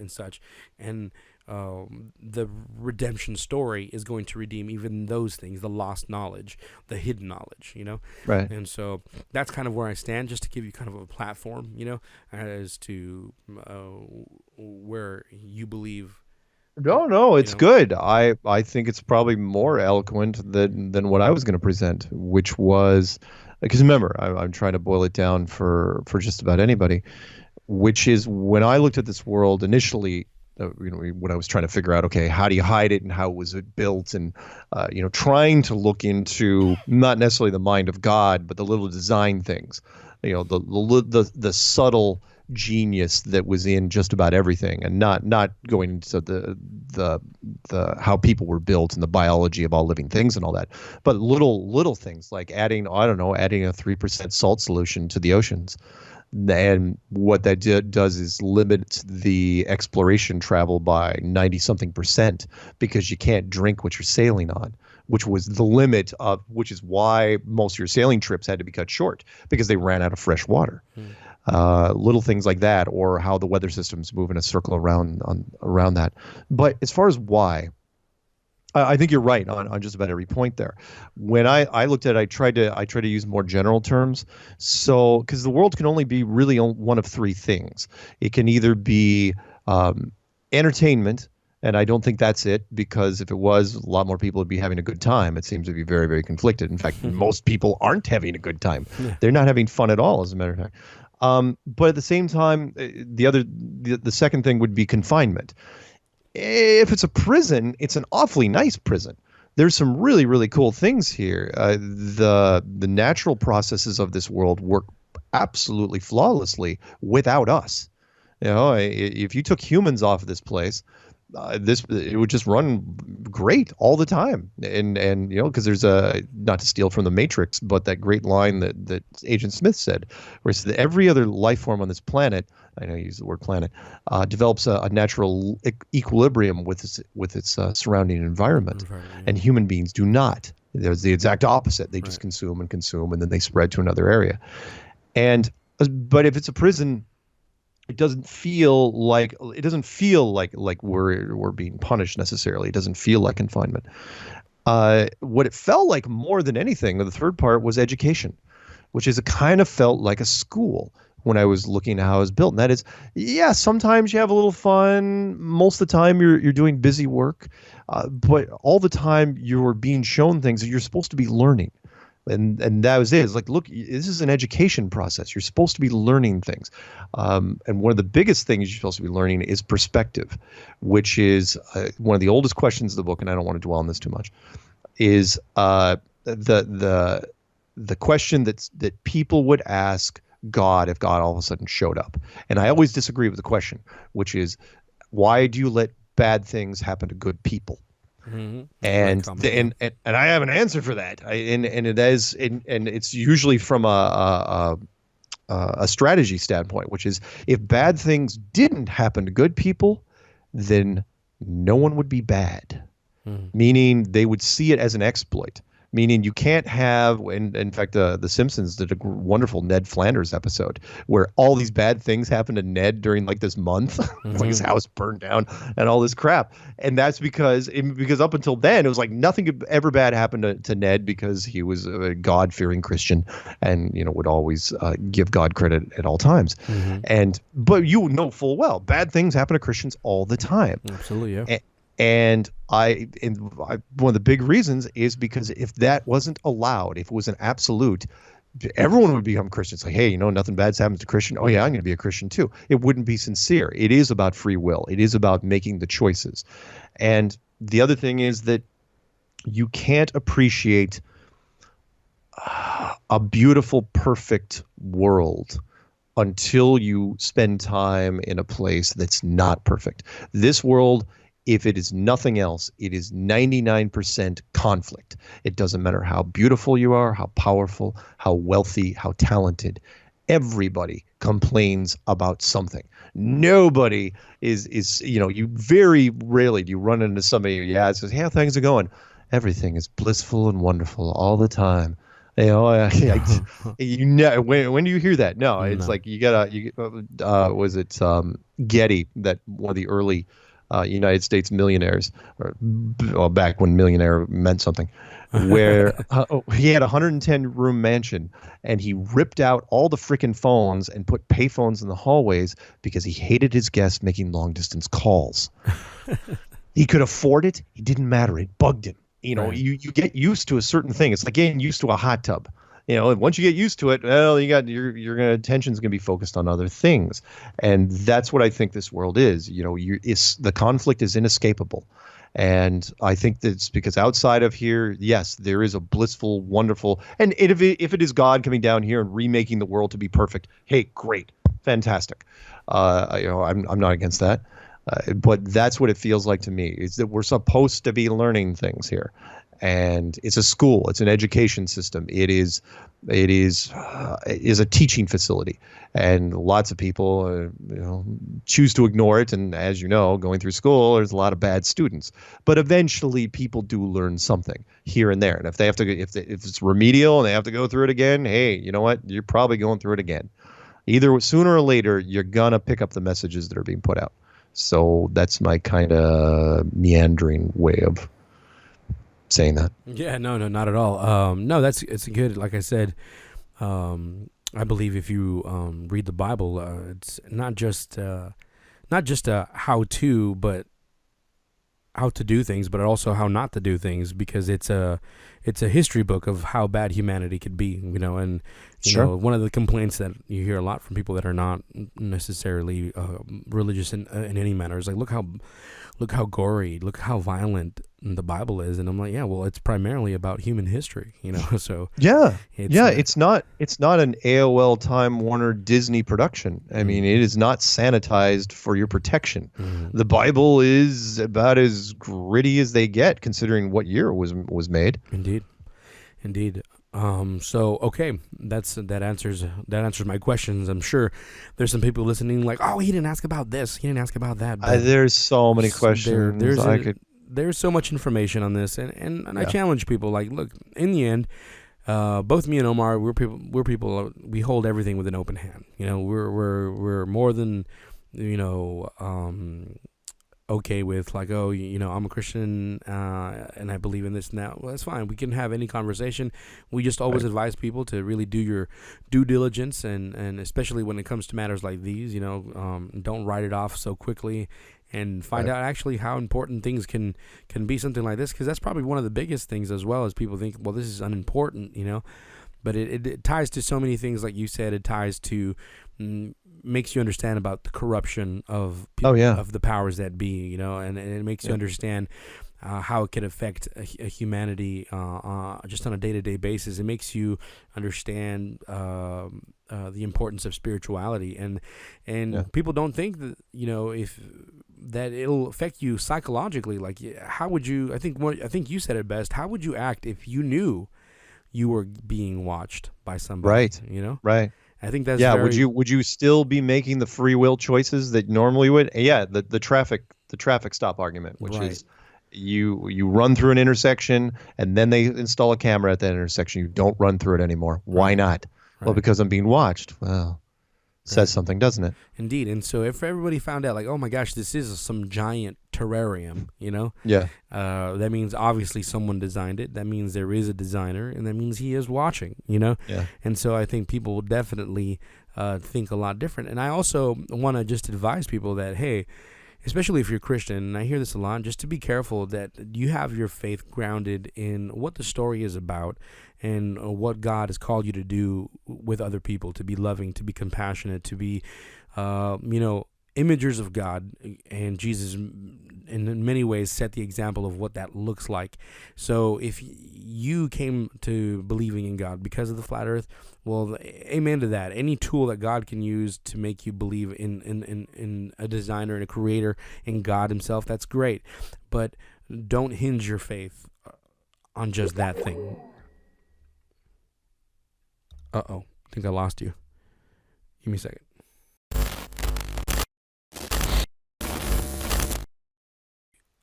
such. And the redemption story is going to redeem even those things, the lost knowledge, the hidden knowledge, Right. And so that's kind of where I stand, just to give you kind of a platform, as to where you believe. No, it's good. I think it's probably more eloquent than what I was going to present, which was, because remember, I'm trying to boil it down for just about anybody. which is when I looked at this world initially. When I was trying to figure out, okay, how do you hide it and how was it built, and trying to look into not necessarily the mind of God, but the little design things, the subtle genius that was in just about everything, and not going into the how people were built and the biology of all living things and all that, but little things like adding a 3% salt solution to the oceans. And what that does is limit the exploration travel by 90-something%, because you can't drink what you're sailing on, which was the limit of, which is why most of your sailing trips had to be cut short, because they ran out of fresh water. Little things like that, or how the weather systems move in a circle around that. But as far as why, I think you're right on just about every point there. When I looked at it, I tried to use more general terms. So, because the world can only be really one of three things. It can either be entertainment, and I don't think that's it, because if it was, a lot more people would be having a good time. It seems to be very, very conflicted. In fact, most people aren't having a good time. Yeah. They're not having fun at all, as a matter of fact. But at the same time, the second thing would be confinement. If it's a prison, it's an awfully nice prison. There's some really, really cool things here. The natural processes of this world work absolutely flawlessly without us. If you took humans off of this place, it would just run great all the time. And because there's not to steal from the Matrix, but that great line that Agent Smith said, where he said that every other life form on this planet, I know you use the word planet, develops a natural equilibrium with its surrounding environment, and human beings do not. There's the exact opposite. They just consume, and then they spread to another area. But if it's a prison, it doesn't feel like we're being punished necessarily. It doesn't feel like confinement. What it felt like more than anything, the third part, was education, which is kind of felt like a school when I was looking at how it was built. And that is, yeah, sometimes you have a little fun. Most of the time you're doing busy work, but all the time you're being shown things that you're supposed to be learning. And that was it. It's like, look, this is an education process. You're supposed to be learning things. And one of the biggest things you're supposed to be learning is perspective, which is one of the oldest questions of the book, and I don't want to dwell on this too much, is the question that people would ask God if God all of a sudden showed up. And I always disagree with the question, which is, why do you let bad things happen to good people? Mm-hmm. And I have an answer for that. And it's usually from a strategy standpoint, which is, if bad things didn't happen to good people, then no one would be bad. Mm-hmm. Meaning they would see it as an exploit. Meaning you can't have, and in fact, the Simpsons did a wonderful Ned Flanders episode where all these bad things happened to Ned during like this month, mm-hmm. like his house burned down and all this crap. And that's because up until then, it was like nothing could ever bad happen to Ned, because he was a God-fearing Christian and, would always give God credit at all times. Mm-hmm. But you know full well, bad things happen to Christians all the time. Absolutely, yeah. And one of the big reasons is because if that wasn't allowed, if it was an absolute, everyone would become Christians. Like, hey, nothing bad's happened to Christian. Oh yeah, I'm going to be a Christian too. It wouldn't be sincere. It is about free will. It is about making the choices. And the other thing is that you can't appreciate a beautiful, perfect world until you spend time in a place that's not perfect. This world, if it is nothing else, it is 99% conflict. It doesn't matter how beautiful you are, how powerful, how wealthy, how talented. Everybody complains about something. Nobody is you very rarely do you run into somebody who says, hey, how things are going? Everything is blissful and wonderful all the time. When do you hear that? No, it's like was it Getty, that one of the early United States millionaires, or back when millionaire meant something, where he had a 110-room mansion, and he ripped out all the freaking phones and put payphones in the hallways because he hated his guests making long-distance calls. He could afford it. It didn't matter. It bugged him. You get used to a certain thing. It's like getting used to a hot tub. once you get used to it, well, you got your attention's going to be focused on other things, and that's what I think this world is. The conflict is inescapable, and I think that's because outside of here, yes, there is a blissful, wonderful, and if it is God coming down here and remaking the world to be perfect, hey, great, fantastic. I'm not against that. But that's what it feels like to me, is that we're supposed to be learning things here. And it's a school, it's an education system. It is a teaching facility. And lots of people, choose to ignore it. And as you know, going through school, there's a lot of bad students. But eventually people do learn something here and there. And if they have to, if it's remedial and they have to go through it again, hey, you know what? You're probably going through it again. Either sooner or later, you're going to pick up the messages that are being put out. So that's my kind of meandering way of saying that. Yeah, no, not at all. No, it's good. Like I said, I believe if you read the Bible, it's not just a how to, but how to do things, but also how not to do things, because it's a history book of how bad humanity could be, and Sure. one of the complaints that you hear a lot from people that are not necessarily religious in any manner is like, look how gory, look how violent the Bible is. And I'm like, yeah, well, it's primarily about human history, so Yeah. It's not an AOL Time Warner Disney production. I mean, it is not sanitized for your protection. Mm-hmm. The Bible is about as gritty as they get, considering what year it was made. Indeed. So okay, that answers my questions. I'm sure there's some people listening like, oh, he didn't ask about this, he didn't ask about that. There's so many questions. There's so much information on this, and I challenge people. Like, look, in the end, both me and Omar, we're people. We hold everything with an open hand. We're more than okay with like, oh, I'm a Christian and I believe in this now. Well, that's fine. We can have any conversation. We just always advise people to really do your due diligence, and especially when it comes to matters like these, don't write it off so quickly, and find out actually how important things can be, something like this, because that's probably one of the biggest things as well, as people think, well, this is unimportant, but it ties to so many things. Like you said, it ties to makes you understand about the corruption of people, of the powers that be, and it makes you understand how it can affect a humanity just on a day-to-day basis. It makes you understand the importance of spirituality, and people don't think that if that it'll affect you psychologically. Like, how would you? I think you said it best. How would you act if you knew you were being watched by somebody? Right. Right. I think that's Would you still be making the free will choices that normally would? Yeah. The traffic stop argument, which is you run through an intersection and then they install a camera at that intersection. You don't run through it anymore. Why not? Well, because I'm being watched. Well, says something, doesn't it? Indeed. And so if everybody found out, like, oh my gosh, this is some giant terrarium, that means obviously someone designed it. That means there is a designer, and that means he is watching, Yeah. And so I think people will definitely think a lot different. And I also want to just advise people that, hey, especially if you're Christian, and I hear this a lot, just to be careful that you have your faith grounded in what the story is about and what God has called you to do with other people, to be loving, to be compassionate, to be, imagers of God. And Jesus, in many ways, set the example of what that looks like. So if you came to believing in God because of the flat earth, well, amen to that. Any tool that God can use to make you believe in a designer and a creator, in God himself, that's great. But don't hinge your faith on just that thing. Uh-oh. I think I lost you. Give me a second.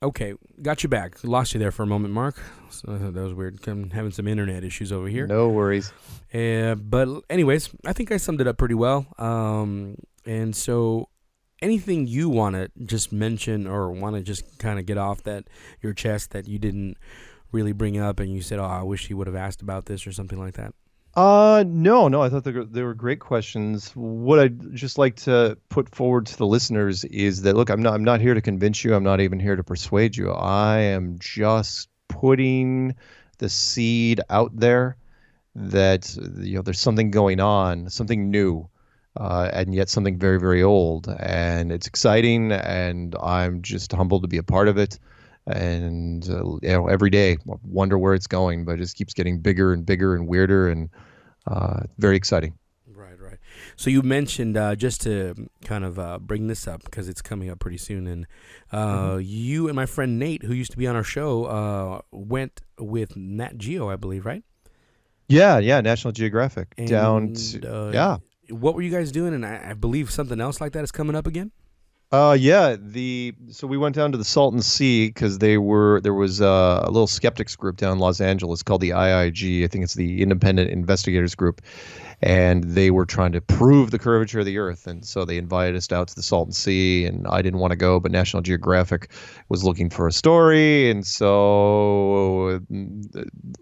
Okay, got you back. Lost you there for a moment, Mark. So I thought that was weird. I'm having some internet issues over here. No worries. But anyways, I think I summed it up pretty well. And so anything you want to just mention or want to just kind of get off your chest that you didn't really bring up and you said, oh, I wish you would have asked about this or something like that? No. I thought they were great questions. What I'd just like to put forward to the listeners is that, look, I'm not here to convince you. I'm not even here to persuade you. I am just putting the seed out there that there's something going on, something new, and yet something very, very old, and it's exciting, and I'm just humbled to be a part of it. And every day I wonder where it's going, but it just keeps getting bigger and bigger and weirder, and very exciting. Right, right. So you mentioned, just to kind of bring this up because it's coming up pretty soon, and you and my friend Nate, who used to be on our show, went with Nat Geo, I believe, right? Yeah, yeah, National Geographic And down to yeah. what were you guys doing? And I believe something else like that is coming up again. Yeah, so we went down to the Salton Sea because there was a little skeptics group down in Los Angeles called the IIG. I think it's the Independent Investigators Group, and they were trying to prove the curvature of the Earth, and so they invited us out to the Salton Sea, and I didn't want to go, but National Geographic was looking for a story, and so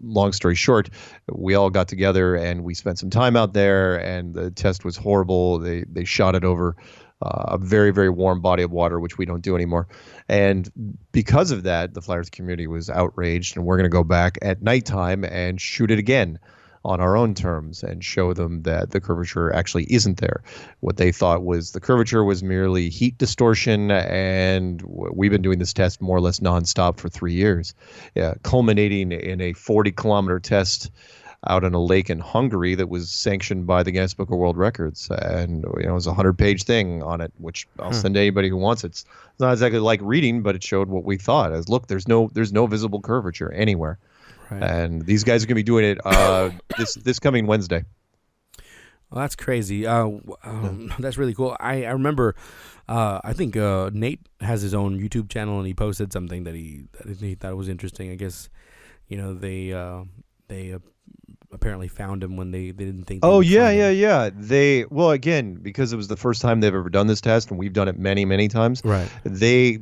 long story short, we all got together and we spent some time out there, and the test was horrible. They shot it over a very, very warm body of water, which we don't do anymore. And because of that, the flat Earth community was outraged, and we're going to go back at nighttime and shoot it again on our own terms and show them that the curvature actually isn't there. What they thought was the curvature was merely heat distortion, and we've been doing this test more or less nonstop for 3 years, culminating in a 40-kilometer test out on a lake in Hungary that was sanctioned by the Guinness Book of World Records, and it was a 100-page thing on it, which I'll send to anybody who wants it. It's not exactly like reading, but it showed what we thought. As look, there's no visible curvature anywhere, right. And these guys are going to be doing it this coming Wednesday. Well, that's crazy. That's really cool. I remember. I think Nate has his own YouTube channel, and he posted something that he thought was interesting. I guess they apparently found him when they didn't think. Oh yeah. Again, because it was the first time they've ever done this test, and we've done it many, many times. Right. They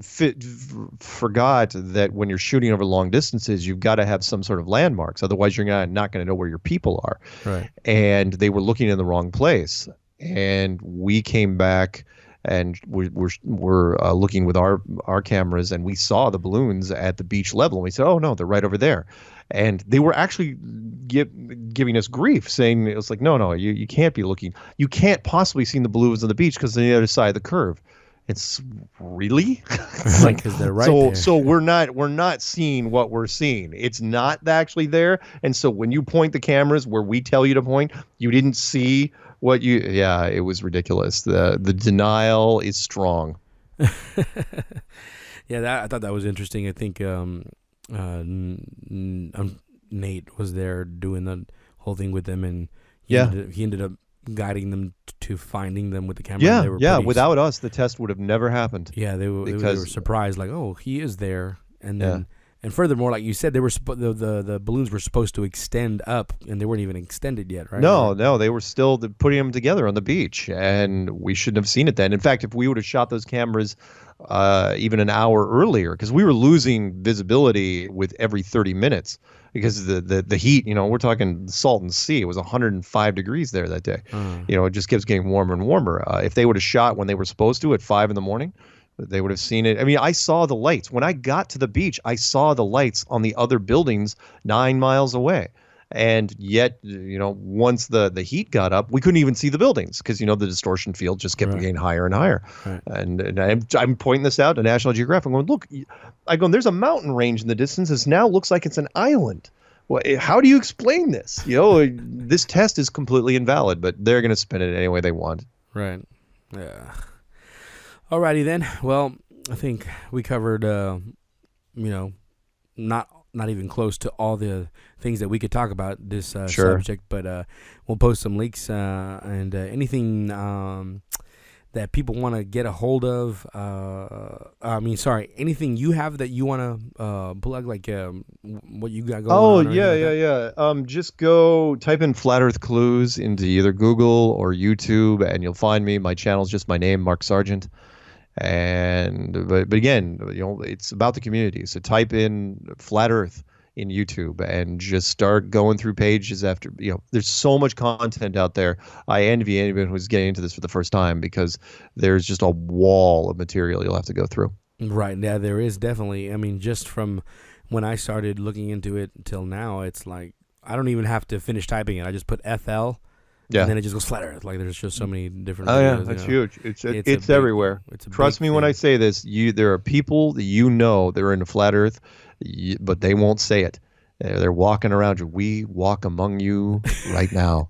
forgot that when you're shooting over long distances, you've got to have some sort of landmarks. Otherwise, you're not going to know where your people are. Right. And they were looking in the wrong place, and we came back. And we're looking with our cameras, and we saw the balloons at the beach level, and we said, "Oh no, they're right over there." And they were actually giving us grief, saying it was like, "No, you can't be looking. You can't possibly see the balloons on the beach because they're on the other side of the curve." It's really it's like, because they're right there. So we're not seeing what we're seeing. It's not actually there, and so when you point the cameras where we tell you to point, you didn't see. It was ridiculous. The denial is strong. Yeah, I thought that was interesting. I think Nate was there doing the whole thing with them, and he ended up guiding them to finding them with the camera. Yeah. Without us, the test would have never happened. Yeah, they were surprised, like, oh, he is there, and then. Yeah. And furthermore, like you said, they were the balloons were supposed to extend up, and they weren't even extended yet, right? No, they were still putting them together on the beach, and we shouldn't have seen it then. In fact, if we would have shot those cameras even an hour earlier, because we were losing visibility with every 30 minutes because the heat, we're talking Salton Sea. It was 105 degrees there that day. It just keeps getting warmer and warmer. If they would have shot when they were supposed to at 5 a.m, they would have seen it. I mean, I saw the lights. When I got to the beach, I saw the lights on the other buildings 9 miles away. And yet, once the heat got up, we couldn't even see the buildings because, the distortion field just kept getting higher and higher. Right. And I'm pointing this out to National Geographic. I'm going, look, there's a mountain range in the distance. It now looks like it's an island. Well, how do you explain this? This test is completely invalid, but they're going to spin it any way they want. Right. Yeah. Alrighty then. Well, I think we covered, not even close to all the things that we could talk about this subject, but we'll post some links and anything that people want to get a hold of. Anything you have that you want to plug, like what you got going on? Yeah. Just go type in Flat Earth Clues into either Google or YouTube, and you'll find me. My channel's just my name, Mark Sargent. But again, it's about the community. So type in Flat Earth in YouTube and just start going through pages after, there's so much content out there. I envy anyone who's getting into this for the first time because there's just a wall of material you'll have to go through. Right. Yeah, there is definitely. I mean, just from when I started looking into it until now, it's like I don't even have to finish typing it. I just put FL. Yeah. And then it just goes flat Earth. Like there's just so many different. Oh yeah, videos, that's you know. huge. It's everywhere. It's a Trust big me when I thing. say this. There are people that that are into flat Earth, but they won't say it. They're walking around you. We walk among you right now.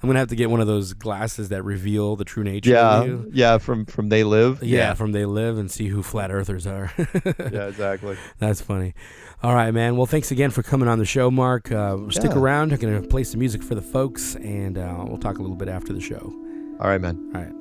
I'm gonna have to get one of those glasses that reveal the true nature Yeah, of you. yeah. From They Live. Yeah, from They Live and see who flat earthers are. Yeah, exactly. That's funny. All right, man. Well, thanks again for coming on the show, Mark. Stick around. I'm going to play some music for the folks, and we'll talk a little bit after the show. All right, man. All right.